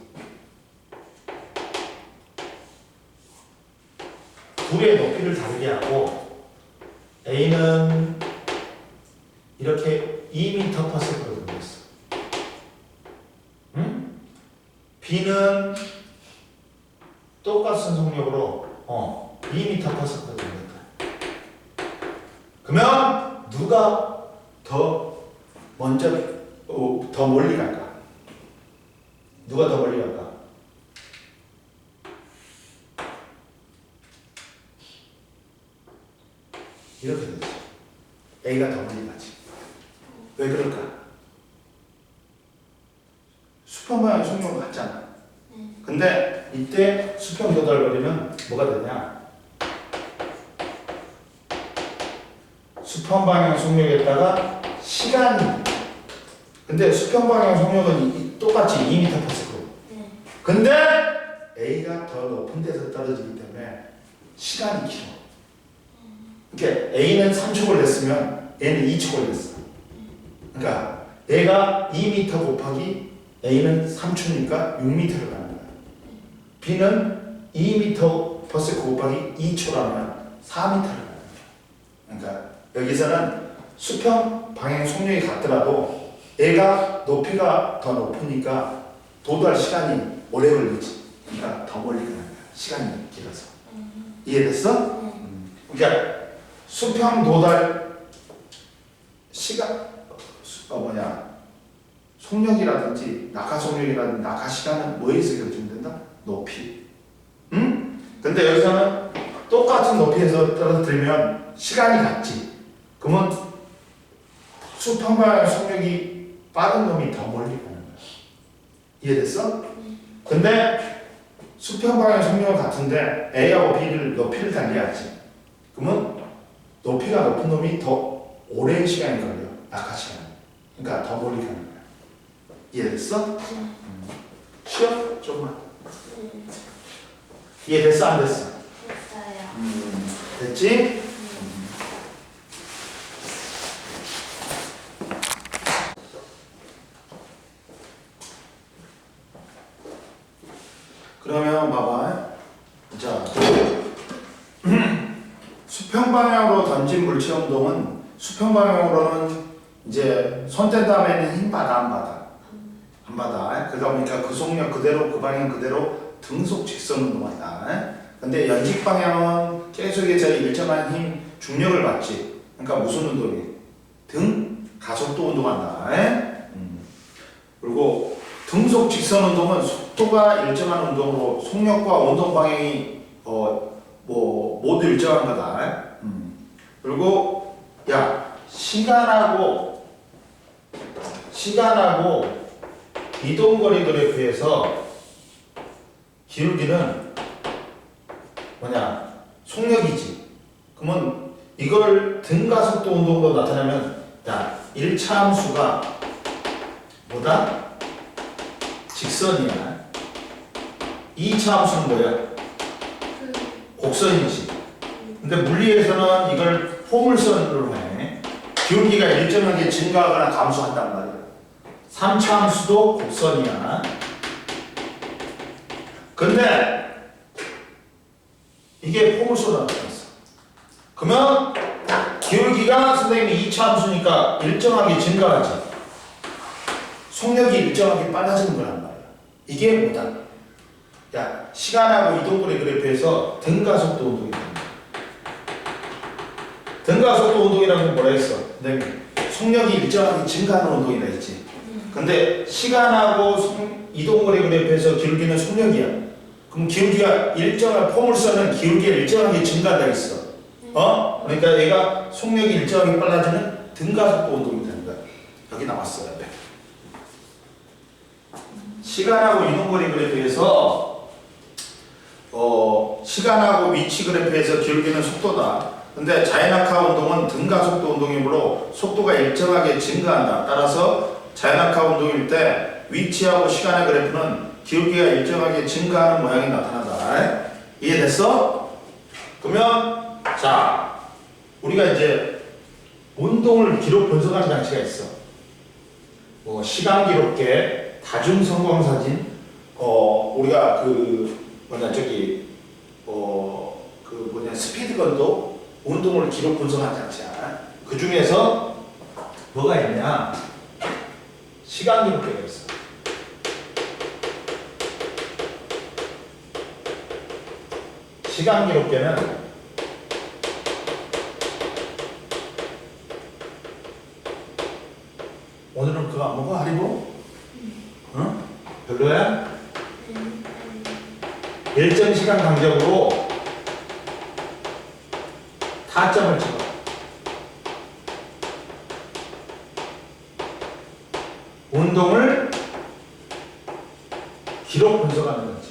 둘의 높이를 다르게 하고 A는 이렇게 2m/s로 들어있어. 응? B는 똑같은 속력으로 2m/s로 들어있다. 그러면 누가 더 먼저 더 멀리 갈까? 누가 더 멀리 갈까? 이렇게 되지. A가 더 멀리 가지. 왜 그럴까? 수평 방향 속력은 같잖아. 근데 이때 수평 도달거리는 뭐가 되냐? 수평 방향 속력에다가 시간이. 근데 수평 방향 속력은 똑같이 2m/s. 근데 A가 더 높은 데서 떨어지기 때문에 시간이 길어. 그러니까 A는 3초 걸렸으면 A는 2초 걸렸어. 그러니까 얘가 2m 곱하기 A는 3초니까 6m를 가는 거야. B는 2m/s 곱하기 2초라면 4m를 가는 거야. 그러니까 여기서는 수평 방향 속력이 같더라도 얘가 높이가 더 높으니까 도달 시간이 오래 걸리지. 그러니까 더 멀리 가는 거야. 시간이 길어서. 이해됐어? 그러니까 수평 도달 시간 속력이라든지 낙하 속력이라든지 낙하 시간은 뭐에서 결정된다? 높이. 응? 근데 여기서는 똑같은 높이에서 떨어뜨리면 시간이 같지. 그러면 수평 방향 속력이 빠른 놈이 더 멀리 가는 거야. 이해됐어? 근데 수평 방향 속력은 같은데 A하고 B를 높이를 달리하지. 그러면 높이가 높은 놈이 더 오랜 시간이 걸려. 낙하 시간. 그러니까 더 멀리 가는 거야. 이해됐어? 쉬어? 좀만. 이해됐어? 안 됐어? 됐어요. 됐지? 그러면 봐봐. 자, 수평 방향으로 던진 물체 운동은 수평 방향으로는 이제 손 뗀 다음에는 힘 받아 안 받아? 안 받아. 그러다 보니까 그 속력 그대로 그 방향 그대로 등속 직선 운동한다. 근데 연직 방향은 계속해서 일정한 힘 중력을 받지. 그러니까 무슨 운동이? 등 가속도 운동한다. 그리고 등속 직선 운동은 속도가 일정한 운동으로 속력과 운동 방향이 모두 일정한 거다. 그리고 시간하고 이동거리 그래프에서 기울기는 속력이지. 그러면 이걸 등가속도 운동으로 나타내면 1차 함수가 뭐다? 직선이야. 2차 함수는 뭐야? 곡선이지. 근데 물리에서는 이걸 포물선으로 해. 기울기가 일정하게 증가하거나 감소한단 말이야. 3차 함수도 곡선이야. 근데 이게 포물선으로 나타났어. 그러면 기울기가 선생님이 2차 함수니까 일정하게 증가하지. 속력이 일정하게 빨라지는 거란 말이야. 이게 뭐다? 시간하고 이동거리 그래프에서 등가속도 운동이 됩니다. 등가속도 운동이라는 건 뭐라 했어? 속력이 일정하게 증가하는 운동이라 했지. 근데 시간하고 이동거리 그래프에서 기울기는 속력이야. 그럼 기울기가 일정한 포물선은 기울기가 일정하게 증가한다 했어. 그러니까 얘가 속력이 일정하게 빨라지는 등가속도 운동이 되는 거야. 여기 나왔어요. 옆에. 시간하고 이동거리 그래프에서 시간하고 위치 그래프에서 기울기는 속도다. 근데 자연낙하 운동은 등가속도 운동이므로 속도가 일정하게 증가한다. 따라서 자연낙하 운동일 때 위치하고 시간의 그래프는 기울기가 일정하게 증가하는 모양이 나타난다. 이해됐어? 그러면 우리가 이제 운동을 기록 분석하는 장치가 있어. 시간 기록계, 다중 성광사진, 우리가 스피드건도 운동을 기록 분석한 장치야. 그 중에서 뭐가 있냐? 시간 기록계가 있어. 시간 기록계는 오늘은 그거 안 먹어? 하리보? 응? 별로야? 일정 시간 간격으로 타점을 찍어. 운동을 기록 분석하는 거지.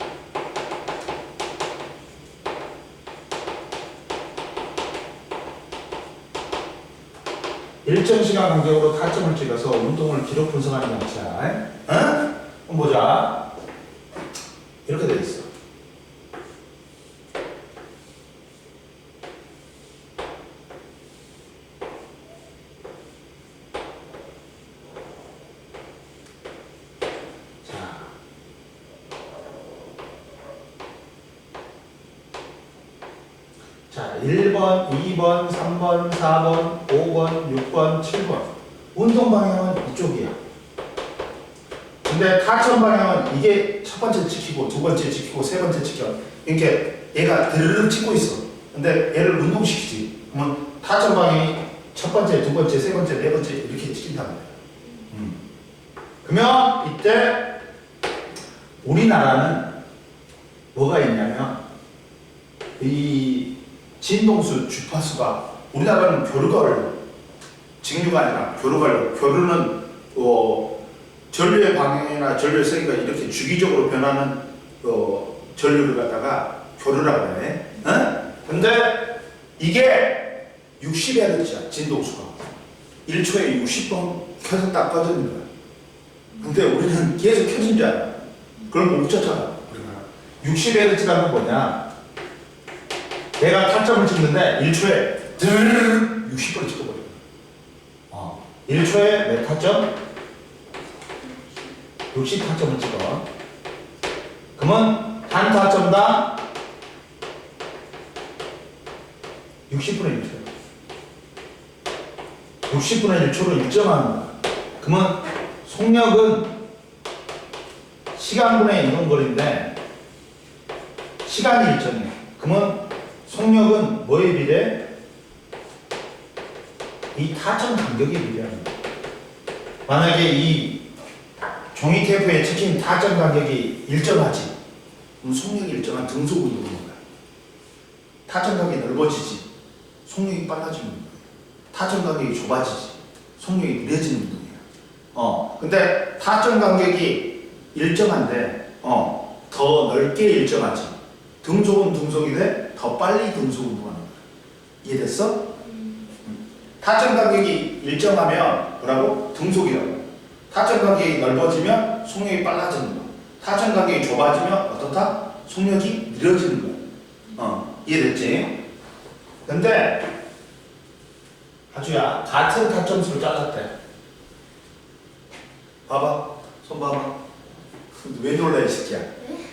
일정 시간 간격으로 타점을 찍어서 운동을 기록 분석하는 장치야. 응? 한번 보자. 이렇게 돼 있어. 자, 1번, 2번, 3번, 4번, 5번, 6번, 7번. 운동 방향은 이쪽이야. 근데 타점 방향은 이게 첫 번째 찍히고, 두 번째 찍히고, 세 번째 찍혀. 이렇게 얘가 드르륵 찍고 있어. 근데 얘를 운동시키지. 그러면 타점 방향이 첫 번째, 두 번째, 세 번째, 네 번째 이렇게 찍힌단 말이야. 그러면 이때 우리나라는 뭐가 있냐면 이 진동수, 주파수가 우리나라는 교류가를 직류가 아니라 교류가를 교류는 전류의 방향이나 전류의 세기가 이렇게 주기적으로 변하는 전류를 갖다가 교류라고 해. 어? 근데 이게 60Hz야 진동수가 1초에 60번 켜서 딱 꺼지는 거야. 근데 우리는 계속 켜진 줄 알아. 그럼 못 쳤잖아. 우리가 60Hz라는 건 뭐냐? 내가 타점을 찍는데 1초에 드르르 60번을 찍어버려. 1초에 몇 타점? 60타점을 찍어. 그러면 한 타점당 60분의 1초. 60분의 1초로 일정하는 거야. 그러면 속력은 시간분의 이동거리인데 시간이 일정해. 그러면 속력은 뭐에 비례? 이 타점 간격에 비례하는 거야. 만약에 이 종이 테이프에 찍힌 타점 간격이 일정하지. 그럼 속력이 일정한 등속 운동인 거야. 타점 간격이 넓어지지. 속력이 빨라지는 거야. 타점 간격이 좁아지지. 속력이 느려지는 운동이야. 근데 타점 간격이 일정한데 더 넓게 일정하지. 등속은 등속이 돼. 더 빨리 등속 운동하는 거야. 이해됐어? 타점 간격이 일정하면 뭐라고? 등속이라고. 타점 간격이 넓어지면 속력이 빨라지는 거야. 타점 간격이 좁아지면 어떻다? 속력이 느려지는 거야. 이해됐지? 근데 하주야, 같은 타점수를 잘랐대. 봐봐. 손 봐봐. 왜 놀래 이 새끼야? 네?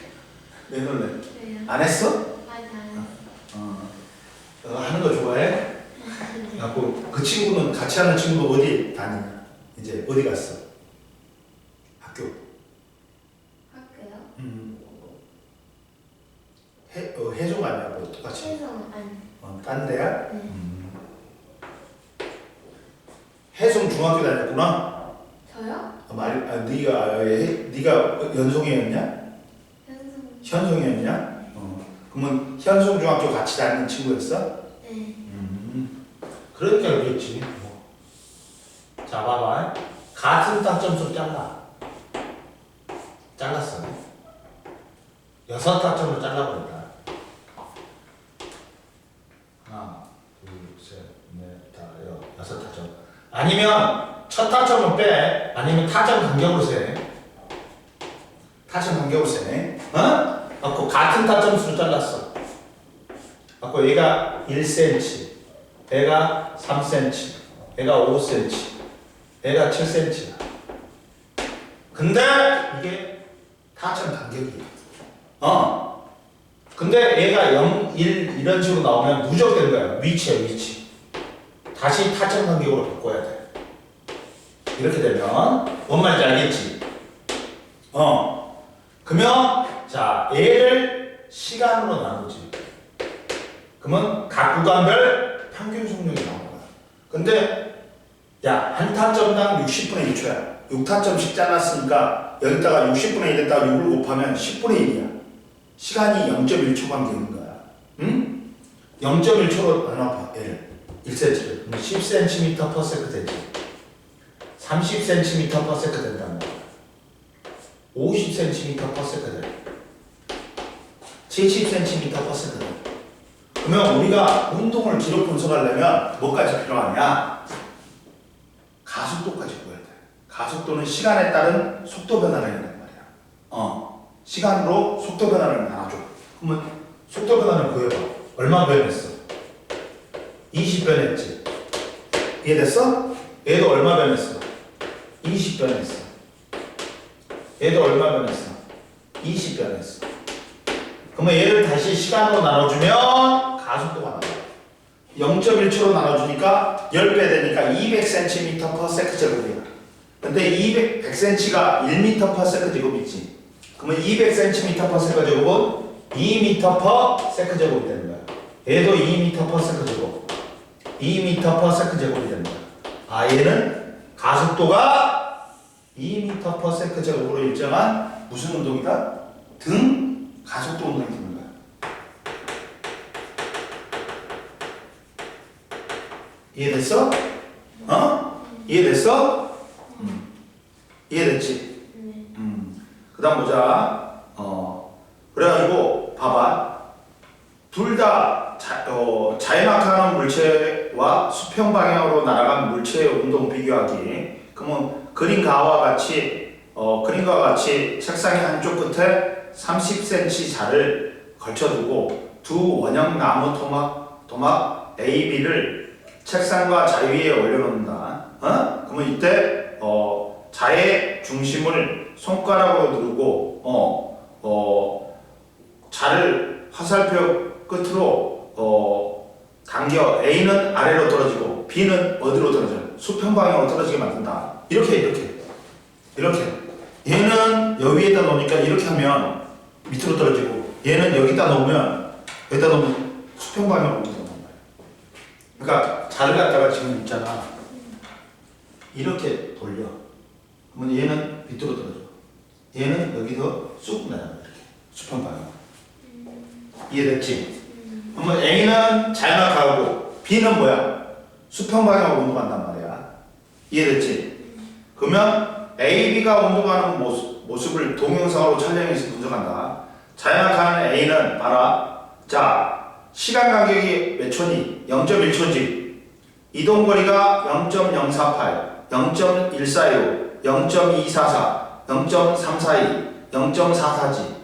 왜 놀래? 왜요? 안 했어? 아니, 안 너 하는 거 좋아해? 그 친구는 같이 하는 친구가 어디 다니냐? 이제 어디 갔어? 학교. 학교요? 해종 아니야? 뭐 똑같이. 해성 아니. 딴 데야? 네. 해송 중학교 다녔구나? 저요? 네가 연송이었냐? 현성. 현송이었냐? 그러면 현송 중학교 같이 다니는 친구였어? 네. 그러니까 그랬지. 자, 봐봐. 같은 타점수 잘라. 잘랐어. 6타점을 잘라버린다. 하나, 둘, 셋, 넷, 다, 6타점. 아니면 첫 타점은 빼. 아니면 타점 간격으로 세. 타점 간격으로 세. 그 같은 타점수를 잘랐어. 얘가 1cm, 얘가 3cm, 얘가 5cm, 얘가 7cm야. 근데 이게 타점 간격이야. 근데 얘가 0, 1 이런 식으로 나오면 누적되는 거야. 위치야, 위치. 다시 타점 간격으로 바꿔야 돼. 이렇게 되면 뭔 말인지 알겠지? 그러면 자 얘를 시간으로 나누지. 그러면 각 구간별 평균 속력이 나오는 거야. 근데 야 한 타점당 60분의 1초야. 6타점씩 잘랐으니까 여기다가 60분의 1에다가 6을 곱하면 10분의 1이야. 시간이 0.1초간 되는 거야. 응? 0.1초로 나눠봐. 얘를 1cm를. 10cm/s 되지. 30cm/s 된다는 거야. 50cm/s 돼. 70cm/s 돼. 그러면 우리가 운동을 기록 분석하려면 뭐까지 필요하냐? 가속도까지 구해야 돼. 가속도는 시간에 따른 속도 변화를 해야 된단 말이야. 시간으로 속도 변화를 나눠줘. 그러면 속도 변화를 구해봐. 얼마 변했어? 20 변했지. 이해됐어? 얘도 얼마 변했어? 20 변했어. 얘도 얼마 변했어? 20 변했어. 그러면 얘를 다시 시간으로 나눠주면 가속도가 나와. 0.1초로 나눠주니까 10배 되니까 200cm/s 제곱이야. 근데 100cm가 1m/s 제곱이지. 그러면 200cm/s 제곱은 2m/s 제곱이 되는 거야. 얘도 2m/s 제곱. 2m/s 제곱이 되는 거야. 얘는 가속도가 2m/s 제곱으로 일정한 무슨 운동이다? 등 가속도 운동이 되는 거야. 이해됐어? 이해됐어? 이해됐지? 그 다음 보자. 그래가지고 봐봐. 둘 다 자연학하는 물체와 수평 방향으로 날아간 물체의 운동 비교하기. 그러면 그림과 같이 책상의 한쪽 끝에 30cm 자를 걸쳐두고 두 원형 나무 토막 A, B를 책상과 자 위에 올려놓는다. 그러면 이때 자의 중심을 손가락으로 누르고 자를 화살표 끝으로 당겨. A는 아래로 떨어지고 B는 어디로 떨어져? 수평 방향으로 떨어지게 만든다. 이렇게 얘는 여기 위에다 놓으니까 이렇게 하면 밑으로 떨어지고 얘는 여기다 놓으면 수평 방향으로 떨어진단 말이야. 그러니까 자를 갖다가 지금 있잖아. 이렇게 돌려. 그러면 얘는 밑으로 떨어져. 얘는 여기서 쑥 나요. 이렇게 수평 방향. 이해됐지? 그러면 A는 자연학하고 B는 뭐야? 수평 방향으로 운동한단 말이야. 이해됐지? 그러면 A, B가 운동하는 모습을 동영상으로 촬영해서 분석한다. 자연학하는 A는 봐라. 자, 시간 간격이 몇 초니? 0.1초지. 이동거리가 0.048, 0.146, 0.244, 0.342, 0.44지.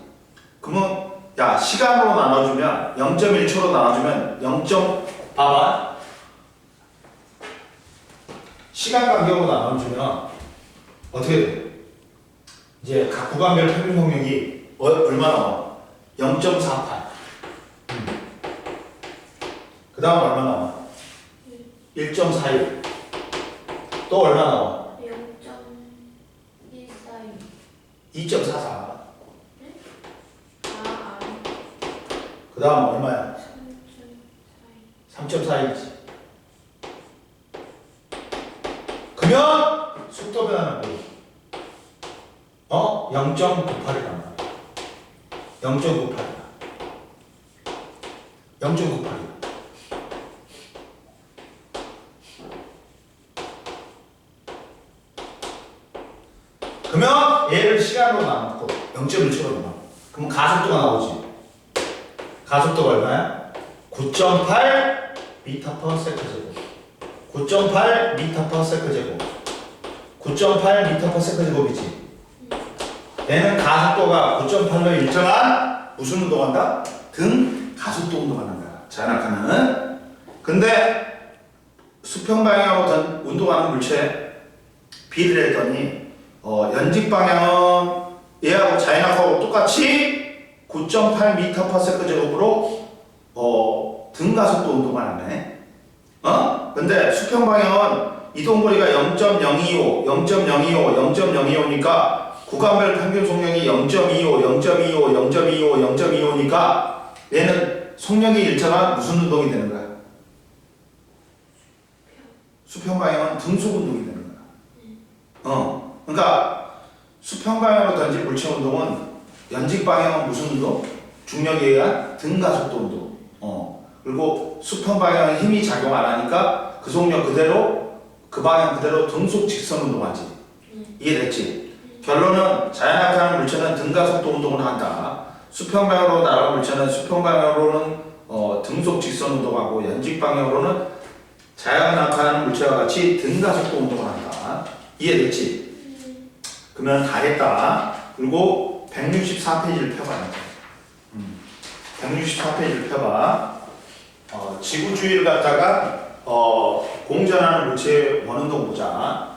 그러면 야 시간으로 나눠주면 0.1초로 나눠주면 봐봐. 시간 간격으로 나눠주면 어떻게 돼? 이제 각 구간별 평균 속력이 얼마 나와? 0.48. 그 다음 얼마 나와? 1.46. 또 얼마 나와? 0.146. 2.44. 그 다음 얼마야? 3.42지. 그러면 속도 변화는 뭐? 0.98이란 말이야. 0.98이야. 0.98이야. 그러면 얘를 시간으로 나눴고 0.1초로 나눠. 그럼 가속도가 나오지. 가속도가 얼마야? 9.8 m/s 제곱. 9.8 m/s 제곱. 9.8 m/s 제곱이지. 얘는 가속도가 9.8로 일정한 무슨 운동한다? 등 가속도 운동하는 거야. 자연학하는. 근데 수평 방향으로 운동하는 물체 B를 했더니 연직 방향은 얘하고 자연학하고 같이 9.8m/s 제곱으로 등가속도 운동을 하네. 근데 수평 방향은 이동거리가 0.025, 0.025, 0.025니까 구간별 평균 속력이 0.25, 0.25, 0.25, 0.25니까 얘는 속력이 일정한 무슨 운동이 되는 거야? 수평 방향은 등속 운동이 되는 거야. 그러니까 수평 방향으로 던진 물체 운동은 연직 방향은 무슨 운동? 중력에 의한 등가속도 운동. 그리고 수평 방향은 힘이 작용 안 하니까 그 속력 그대로 그 방향 그대로 등속 직선 운동하지. 이해됐지? 결론은 자연낙하하는 물체는 등가속도 운동을 한다. 수평 방향으로 날아가는 물체는 수평 방향으로는 등속 직선 운동하고 연직 방향으로는 자연낙하하는 물체와 같이 등가속도 운동을 한다. 이해됐지? 그러면 다 했다. 그리고 164페이지를 펴봐요. 164페이지를 펴봐. 지구 주위를 갖다가 공전하는 물체의 원운동 보자.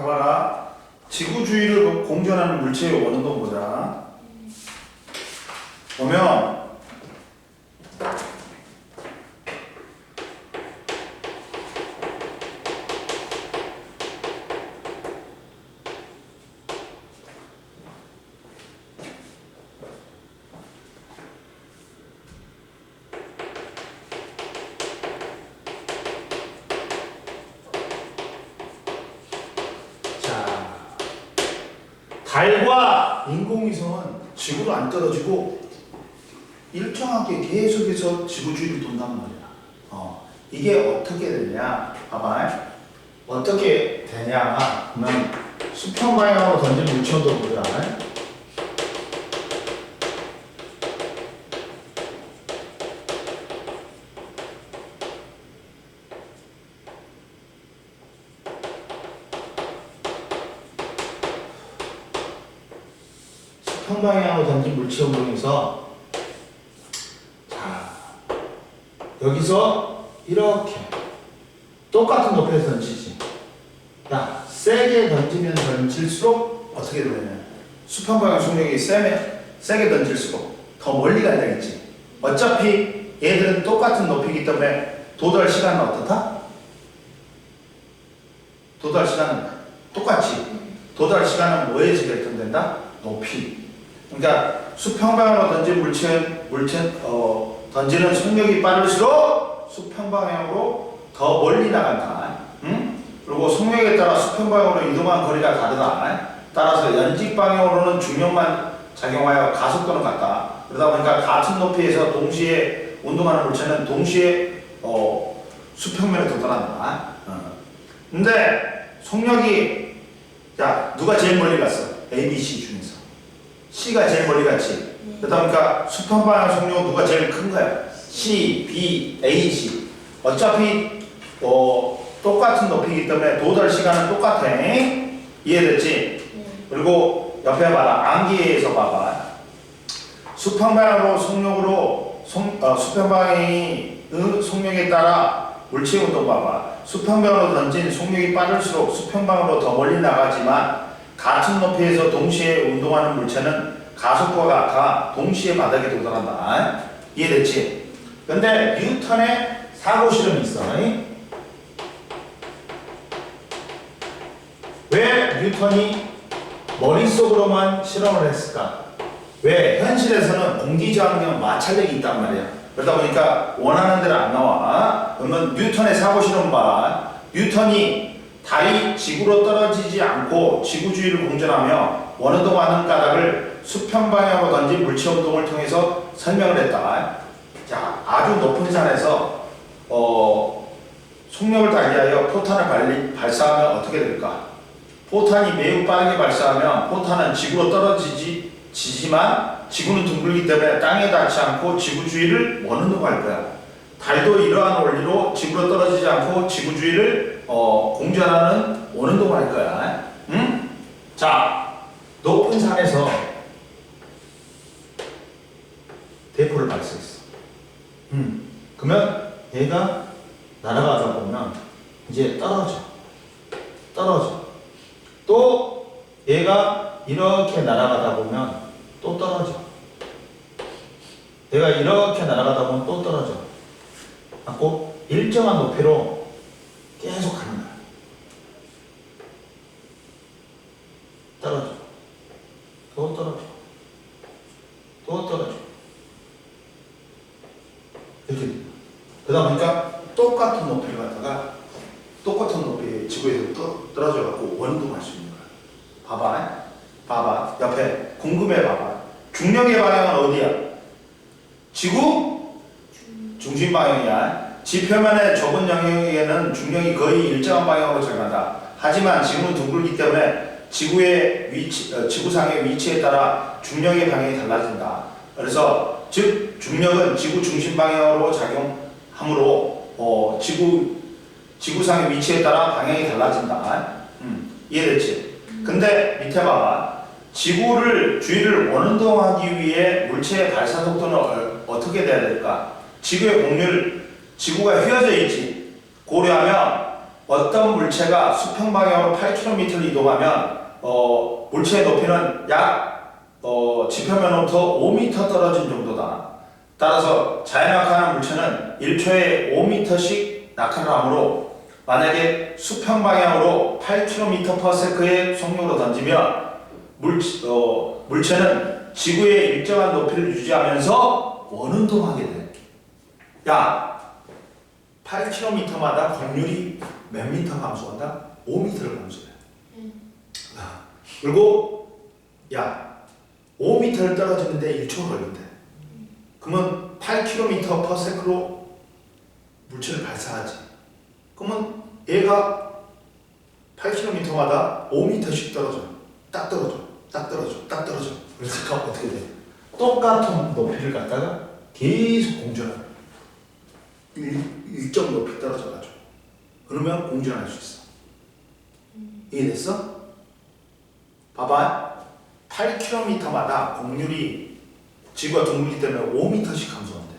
자 봐라. 지구 주위를 공전하는 물체의 원운동 보자. 보면 달과 인공위성은 지구로 안 떨어지고 일정하게 계속해서 지구 주위를 돈단 말이야. 이게 어떻게 되냐? 봐봐. 어떻게 되냐? 그러면 수평 방향으로 던진 물체운동 보자. 수평 방향으로 던진 물체 운동에서 자 여기서 이렇게 똑같은 높이에서 던지지. 야 세게 던지면 던질수록 어떻게 되냐? 수평 방향 속력이 세게 던질수록 더 멀리 간다겠지. 어차피 얘들은 똑같은 높이이기 때문에 도달 시간은 어떻다? 도달 시간은 똑같지. 도달 시간은 뭐에서 결정된다? 높이. 그러니까 수평 방향으로 던진 던지는 속력이 빠를수록 수평 방향으로 더 멀리 나간다. 응? 그리고 속력에 따라 수평 방향으로 이동한 거리가 다르다. 따라서 연직 방향으로는 중력만 작용하여 가속도는 같다. 그러다 보니까 같은 높이에서 동시에 운동하는 물체는 동시에 수평면에 도달한다. 근데 속력이 야 누가 제일 멀리 갔어? A, B, C 중에서 C가 제일 멀리 갔지. 그러다 보니까 수평 방향 속력은 누가 제일 큰 거야? C, B, A, C. 어차피 똑같은 높이이기 때문에 도달 시간은 똑같아. 이해됐지? 그리고 옆에 봐라. 암기에서 봐봐. 수평 방향으로 속력으로 수평 방향의 속력에 따라 물체 운동 봐봐. 수평 방향으로 던진 속력이 빠를수록 수평 방향으로 더 멀리 나가지만 같은 높이에서 동시에 운동하는 물체는 가속도가 같아 동시에 바닥에 도달한다. 이해됐지? 근데 뉴턴의 사고 실험이 있어. 왜 뉴턴이 머릿속으로만 실험을 했을까? 왜? 현실에서는 공기저항력 마찰력이 있단 말이야. 그러다 보니까 원하는 대로 안 나와. 그러면 뉴턴의 사고 실험 봐. 뉴턴이 달이 지구로 떨어지지 않고 지구 주위를 공전하며 원운동하는 까닭을 수평 방향으로 던진 물체 운동을 통해서 설명을 했다. 자, 아주 높은 산에서 속력을 달리하여 포탄을 발사하면 어떻게 될까? 포탄이 매우 빠르게 발사하면 포탄은 지구로 떨어지지만 지구는 둥글기 때문에 땅에 닿지 않고 지구 주위를 원운동할 거야. 달도 이러한 원리로 지구로 떨어지지 않고 지구 주위를 공전하는 원운동을 할 거야. 응? 자, 높은 산에서 대포를 발사했어. 그러면 얘가 날아가다 보면 이제 떨어져. 또 얘가 이렇게 날아가다 보면 또 떨어져. 얘가 이렇게 날아가다 보면 또 떨어져. 갖고 일정한 높이로 계속 가는 거야. 떨어져. 또 떨어져. 또 떨어져. 이렇게 됩니다. 그러다 보니까 똑같은 높이를 갖다가 똑같은 높이에 지구에서 떨어져 갖고 원운동할 수 있는 거야. 봐봐. 옆에 궁금해 봐봐. 중력의 방향은 어디야? 지구? 중심 방향이야. 지표면의 좁은 영역에는 중력이 거의 일정한 방향으로 작용한다. 하지만 지구는 둥글기 때문에 지구상의 위치에 따라 중력의 방향이 달라진다. 그래서 즉 중력은 지구 중심 방향으로 작용하므로 지구상의 위치에 따라 방향이 달라진다. 이해됐지? 근데 밑에 봐봐. 지구를 주위를 원운동하기 위해 물체의 발사 속도는 어떻게 돼야 될까? 지구의 곡률, 지구가 휘어져 있지. 고려하면 어떤 물체가 수평 방향으로 8km를 이동하면 물체의 높이는 약 지표면으로부터 5m 떨어진 정도다. 따라서 자연낙하하는 물체는 1초에 5m씩 낙하를 하므로 만약에 수평 방향으로 8km/s의 속력으로 던지면 물체는 지구의 일정한 높이를 유지하면서 원운동하게 돼. 야, 8km마다 곡률이 몇 미터 감소한다? 5m를 감소해. 그리고 야, 5m를 떨어지는데 1초가 걸린대. 그러면 8km/s로 물체를 발사하지. 그러면 얘가 8km마다 5m씩 떨어져. 딱 떨어져. 그래서 어떻게 돼? 똑같은 높이를 갖다가 계속 공전하는 거야. 일정 높이 떨어져가지고. 그러면 공전할 수 있어. 이해됐어? 봐봐. 8km마다 곡률이 지구가 둥글기 때문에 5m씩 감소한대.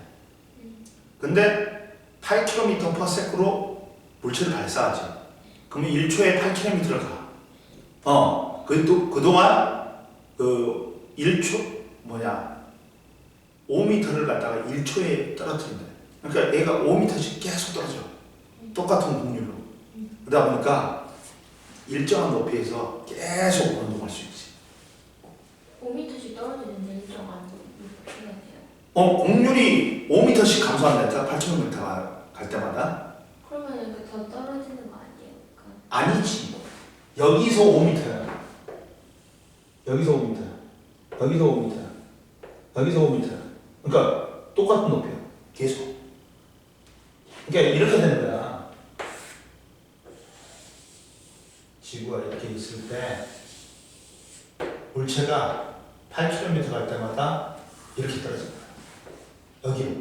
근데 8km/s로 물체를 발사하지. 그러면 1초에 8km를 가. 그동안 5m를 갖다가 1초에 떨어뜨린다. 그러니까 얘가 5m씩 계속 떨어져. 똑같은 곡률로. 그러다 보니까 일정한 높이에서 계속 운동할 수 있지. 5m씩 떨어지는데 일정한 높이가 돼요. 곡률이 5m씩 감소한다니까. 8km 갈 때마다. 그러면 더 떨어지는 거 아니에요? 아니지. 여기서 5m야. 여기서 5m. 여기서 5m. 여기서 5m. 그러니까 똑같은 높이야. 계속. 그러니까 이렇게 되는 거야. 지구가 이렇게 있을 때 물체가 8km 갈 때마다 이렇게 떨어진 거야. 여기로.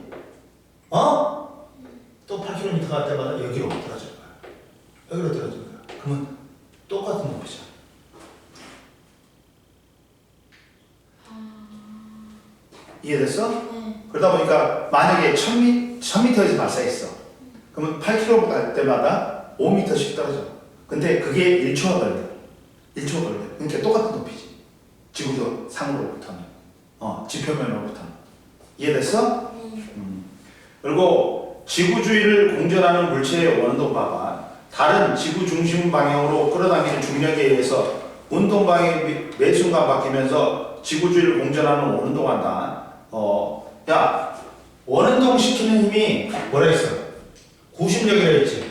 또 8km 갈 때마다 여기로 떨어질 거야. 여기로 떨어질 거야. 그러면 똑같은 높이죠. 이해됐어? 네. 그러다 보니까 만약에 1000m에서 발사했어. 그러면 8km 갈 때마다 5m씩 떨어져. 근데 그게 1초가 걸려. 1초가 걸려. 그러니까 똑같은 높이지. 지구도 상으로부터는. 지표면으로부터는. 이해됐어? 그리고 지구 주위를 공전하는 물체의 원동 봐봐. 다른 지구 중심 방향으로 끌어당기는 중력에 의해서 운동 방향이 매 순간 바뀌면서 지구 주위를 공전하는 원운동한다. 야, 원운동 시키는 힘이 뭐라 했어? 구심력이라 했지.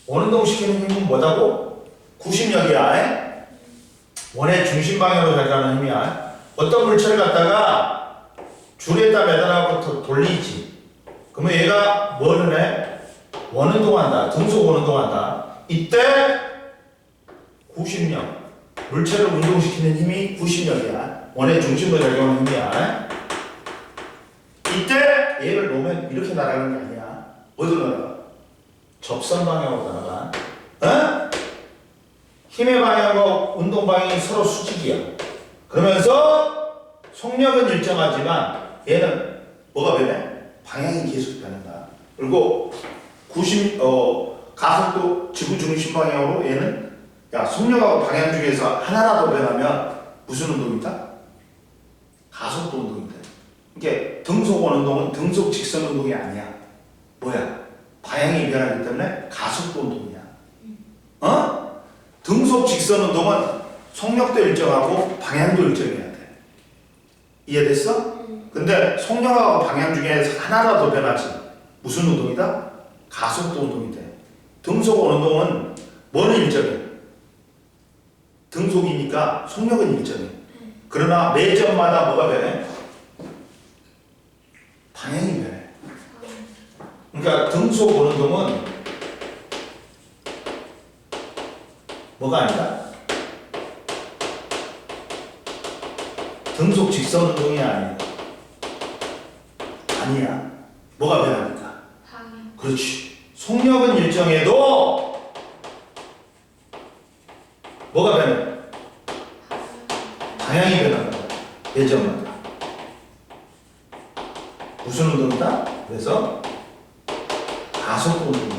원운동 시키는 힘은 뭐다고? 구심력이야. 원의 중심 방향으로 가는 힘이야. 어떤 물체를 갖다가 줄에다 매달아서 돌리지. 그러면 얘가 뭐를 해? 원운동한다. 등속 원운동한다. 이때 구심력. 물체를 운동시키는 힘이 구심력이야. 원의 중심으로 작용하는 힘이야. 이때 얘를 놓으면 이렇게 날아가는 게 아니야. 어디로 날아가? 접선 방향으로 날아가. 힘의 방향과 운동 방향이 서로 수직이야. 그러면서 속력은 일정하지만 얘는 뭐가 변해? 방향이 계속 변한다. 그리고 가속도 지구 중심 방향으로 얘는 속력하고 방향 중에서 하나라도 변하면 무슨 운동이다? 가속도 운동이다. 이게 등속 운동은 등속 직선 운동이 아니야. 뭐야? 방향이 변하기 때문에 가속도 운동이야. 등속 직선 운동은 속력도 일정하고 방향도 일정해야 돼. 이해됐어? 근데 속력하고 방향 중에 하나라도 변하지. 무슨 운동이다? 가속도 운동이 돼. 등속 운동은 뭐는 일정해? 등속이니까 속력은 일정해. 그러나 매 점마다 뭐가 변해? 방향이 변해. 그러니까 등속 운동은 뭐가 아니다? 등속 직선 운동이 아니야. 아니야. 뭐가 변합니까? 방향. 그렇지. 속력은 일정해도 뭐가 변해? 방향이 변한다. 예전마다. 무슨 운동이다? 그래서 가속도 운동이다.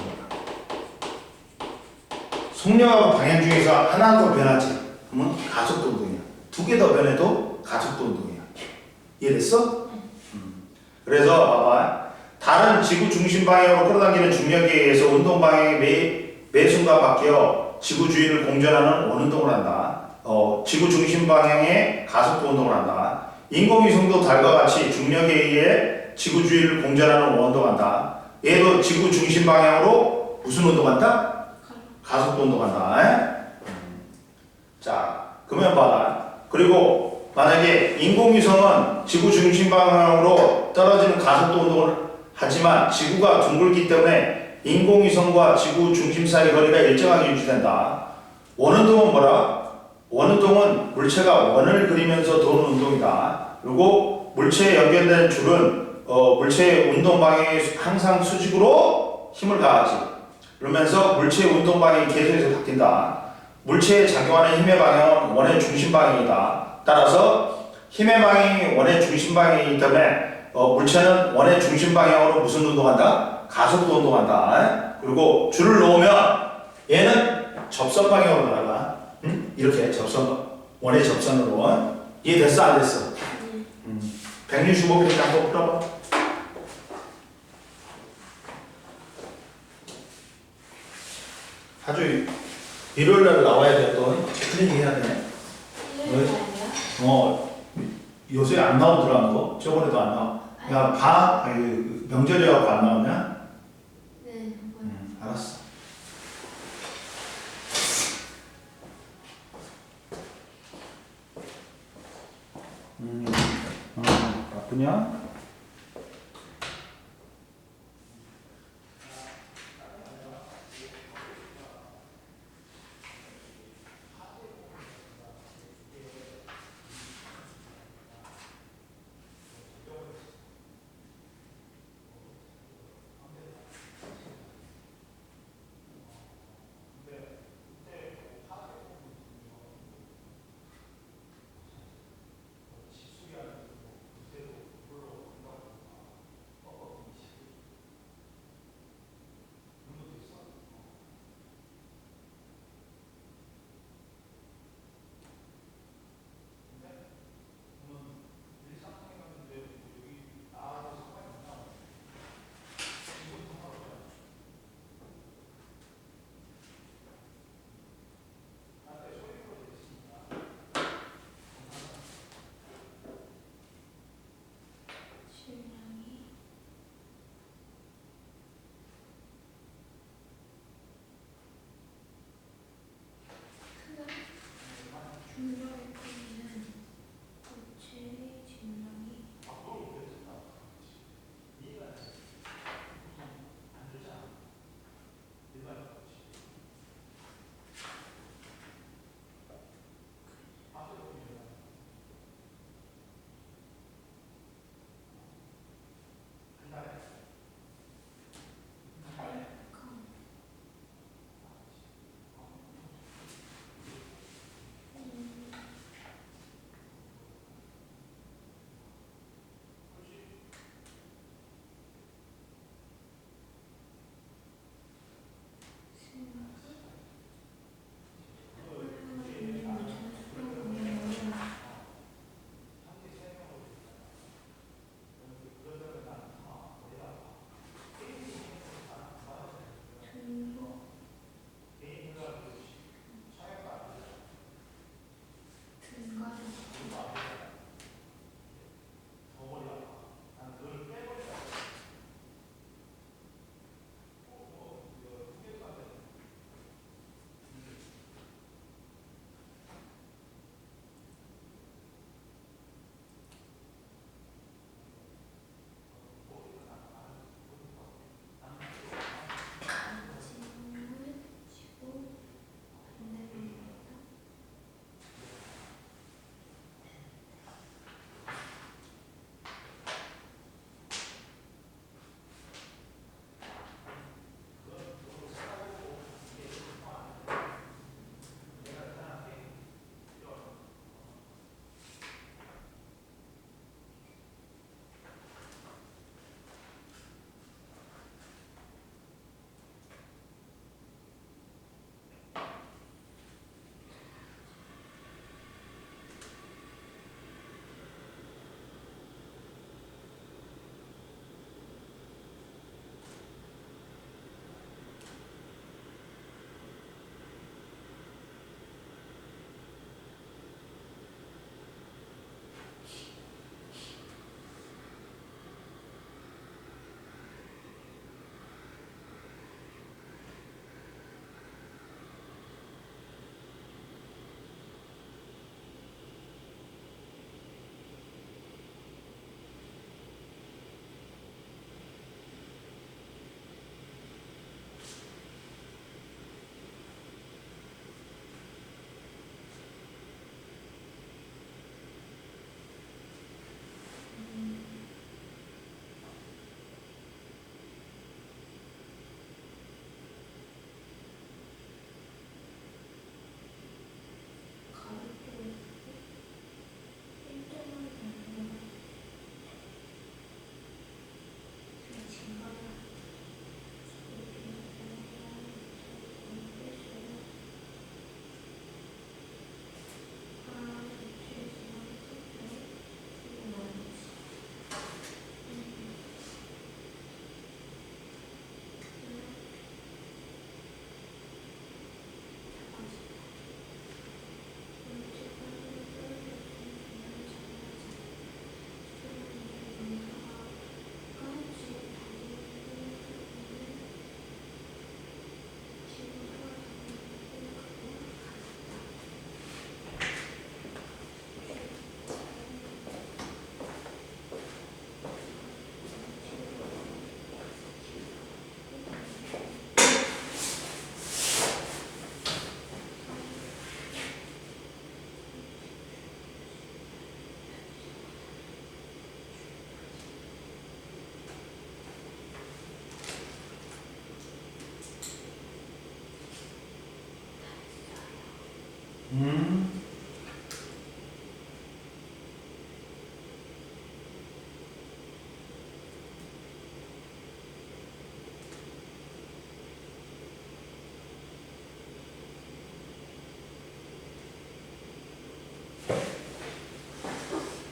속력하고 방향 중에서 하나 더 변하지. 그러면 가속도 운동이야. 두 개 더 변해도 가속도 운동이야. 이해됐어? 그래서 봐봐. 다른 지구 중심 방향으로 끌어당기는 중력에 의해서 운동 방향이 매 순간 바뀌어 지구 주위를 공전하는 원운동을 한다. 지구 중심 방향의 가속도 운동을 한다. 인공위성도 달과 같이 중력에 의해 지구 주위를 공전하는 원운동을 한다. 얘도 지구 중심 방향으로 무슨 운동한다? 가속도 운동한다. 자, 그러면 봐라. 그리고 만약에 인공위성은 지구 중심 방향으로 떨어지는 가속도 운동을 하지만 지구가 둥글기 때문에 인공위성과 지구 중심 사이 거리가 일정하게 유지된다. 원운동은 뭐라? 원운동은 물체가 원을 그리면서 도는 운동이다. 그리고 물체에 연결된 줄은 물체의 운동 방향이 항상 수직으로 힘을 가하지. 그러면서 물체의 운동 방향이 계속해서 바뀐다. 물체에 작용하는 힘의 방향은 원의 중심 방향이다. 따라서 힘의 방향이 원의 중심 방향이기 때문에 물체는 원의 중심 방향으로 무슨 운동한다? 가속도 운동한다. 그리고 줄을 놓으면 얘는 접선 방향으로 나가. 이렇게 원의 접선으로. 이해됐어? 안 됐어? 165페이지 한번 풀어봐. 아주 일요일날 나와야 될 건 클리닉 해야 되네. 요새 안 나오더라 너. 저번에도 안 나와. 야, 명절이라고 안 나오냐? 네. 알았어. 분열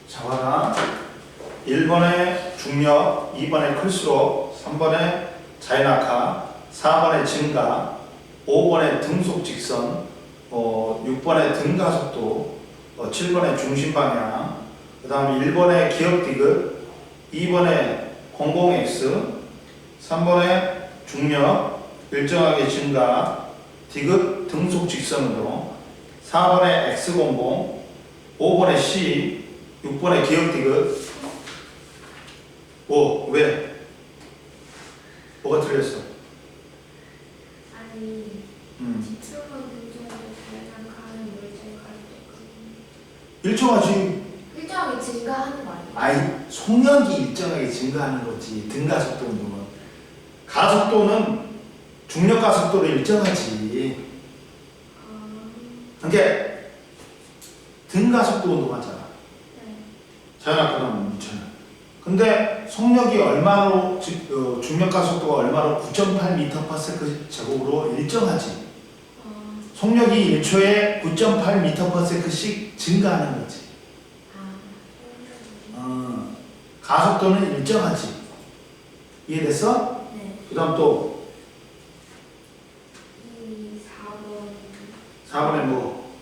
자, 봐라. 1번에 중력, 2번에 클수록, 3번에 자연악화, 4번에 증가, 5번에 등속 직선, 6번에 등가속도, 7번에 중심방향, 그 다음에 1번에 기억 디귿, 2번에 00x, 3번에 중력, 일정하게 증가, 디귿 등속 직선으로, 4번에 x00, 5번에 c, 6번에 기억 디귿. 왜? 뭐가 틀렸어? 아니 지출만 근처에서 자연악화하는 물질 가속도 일정하지. 일정하게 증가하는 거 아니에요? 아이, 속력이 일정하게 증가하는 거지. 등가속도 운동은. 가속도는 중력 가속도로 일정하지. 그러니까 등가속도 운동하잖아. 네. 자연악화는 물체는. 근데 속력이 얼마로, 중력 가속도가 얼마로 9.8m/s 제곱으로 일정하지. 속력이 1초에 9.8m/s씩 증가하는 거지. 가속도는 일정하지. 이해됐어? 네. 그 다음 또 4번에 뭐?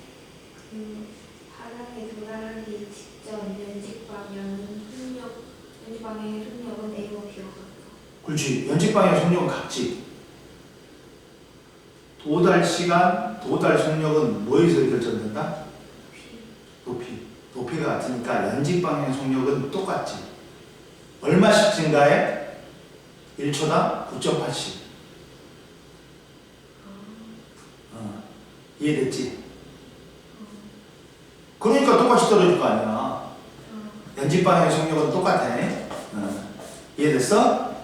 바닥에 도달하기 직전 연직 방향의 속력은 A와 B와 같다. 그렇지. 연직방향 속력은 같지. 도달 시간, 도달 속력은 뭐에서 결정된다? 높이. 높이가 같으니까 연직방향 속력은 똑같지. 얼마씩 증가해? 1초당 9.8씩. 이해됐지? 그러니까 똑같이 떨어질 거 아니야. 연직방향 속력은 똑같아. 이해됐어?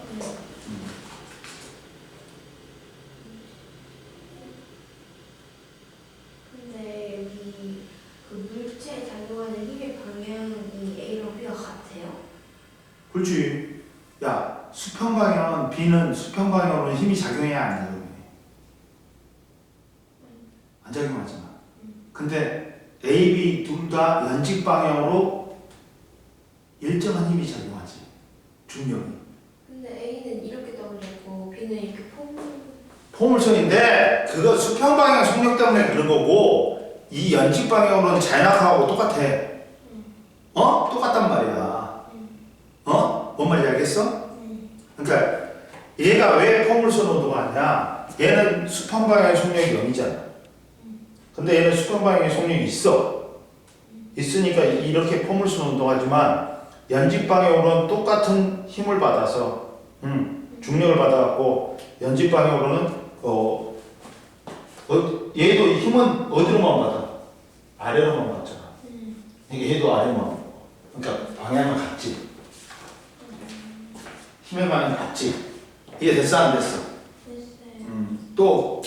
근데 여기 그 물체에 작용하는 힘의 방향이 A랑 B가 같아요? 그렇지. 야, 수평 방향은 B는 수평 방향으로 힘이 작용해야 안 작용해. 안 작용하잖아. 근데 A, B 둘 다 연직 방향으로 일정한 힘이 작용하지. 중력이. 근데 A는 이렇게 떨어졌고 B는 이렇게 포물선인데 그거 수평 방향 속력 때문에 그런 거고 이 연직 방향으로는 자연악화하고 똑같아. 똑같단 말이야. 뭔 말인지 알겠어? 그러니까 얘가 왜 포물선 운동하냐? 얘는 수평 방향의 속력이 0이잖아. 근데 얘는 수평 방향의 속력이 있어. 있으니까 이렇게 포물선 운동하지만 연직 방향으로는 똑같은 힘을 받아서 중력을 받아갖고 연직 방향으로는 얘도 힘은 어디로만 받아? 아래로만 받잖아. 그러니까 얘도 아래로만 받고. 그러니까 방향은 같지. 힘의 방향이 같지. 이게 됐어 안 됐어? 됐어요.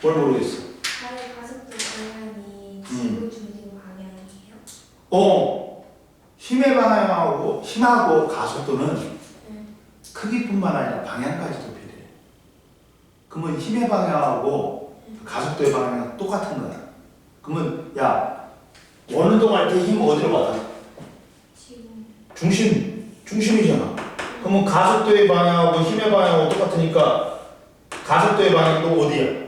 뭘 모르겠어. 달의 가속도 방향이 지구 중심 방향이에요? 힘의 방향하고 힘하고 가속도는 크기뿐만 아니라 방향까지도 필요해. 그러면 힘의 방향하고 가속도의 방향은 똑같은 거야. 그러면 야, 원운동 할 때 힘 어디로 받아? 지금 중심이잖아. 그러면 가속도의 방향하고 힘의 방향하고 똑같으니까 가속도의 방향도 어디야?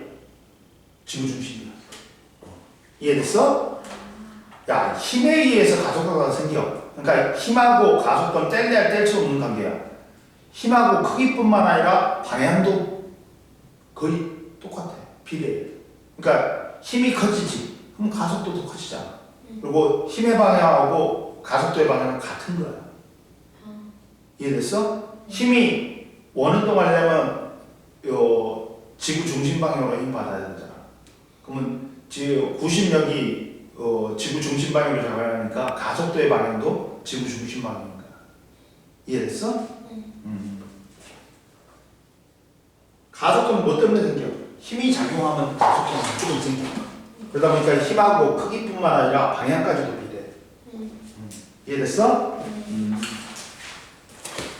지구 중심이야. 이해됐어? 야, 힘에 의해서 가속도가 생겨. 그러니까 힘하고 가속도는 뗄 수 없는 관계야. 힘하고 크기뿐만 아니라 방향도 거의 똑같아. 비례해. 그러니까 힘이 커지지. 그럼 가속도도 커지잖아. 그리고 힘의 방향하고 가속도의 방향은 같은 거야. 이해됐어? 힘이 원운동하려면 지구 중심 방향으로 힘 받아야 되잖아. 그러면 구심력이 지구 중심 방향으로 작용하니까 가속도의 방향도 지구 중심 방향인 거야. 이해됐어? 가속도는 뭐 때문에 생겨? 힘이 작용하면 가속성은 조금 생깁니다. 그러다 보니까 힘하고 크기뿐만 아니라 방향까지도 비례해. 이해됐어?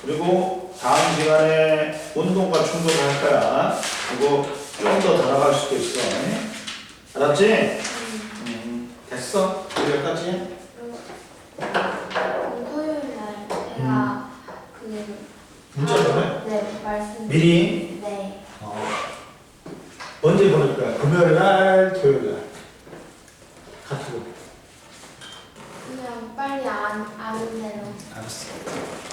그리고 다음 시간에 운동과 충돌을 할 거야. 그리고 좀 더 달아갈 수도 있어. 알았지? 됐어? 여기까지? 토요일 날 제가 그 문자 전에? 네 말씀. 미리? 네. 언제 보낼 거야? 금요일 날, 토요일 날? 카톡으로. 그냥 빨리 아는 대로. 알았어.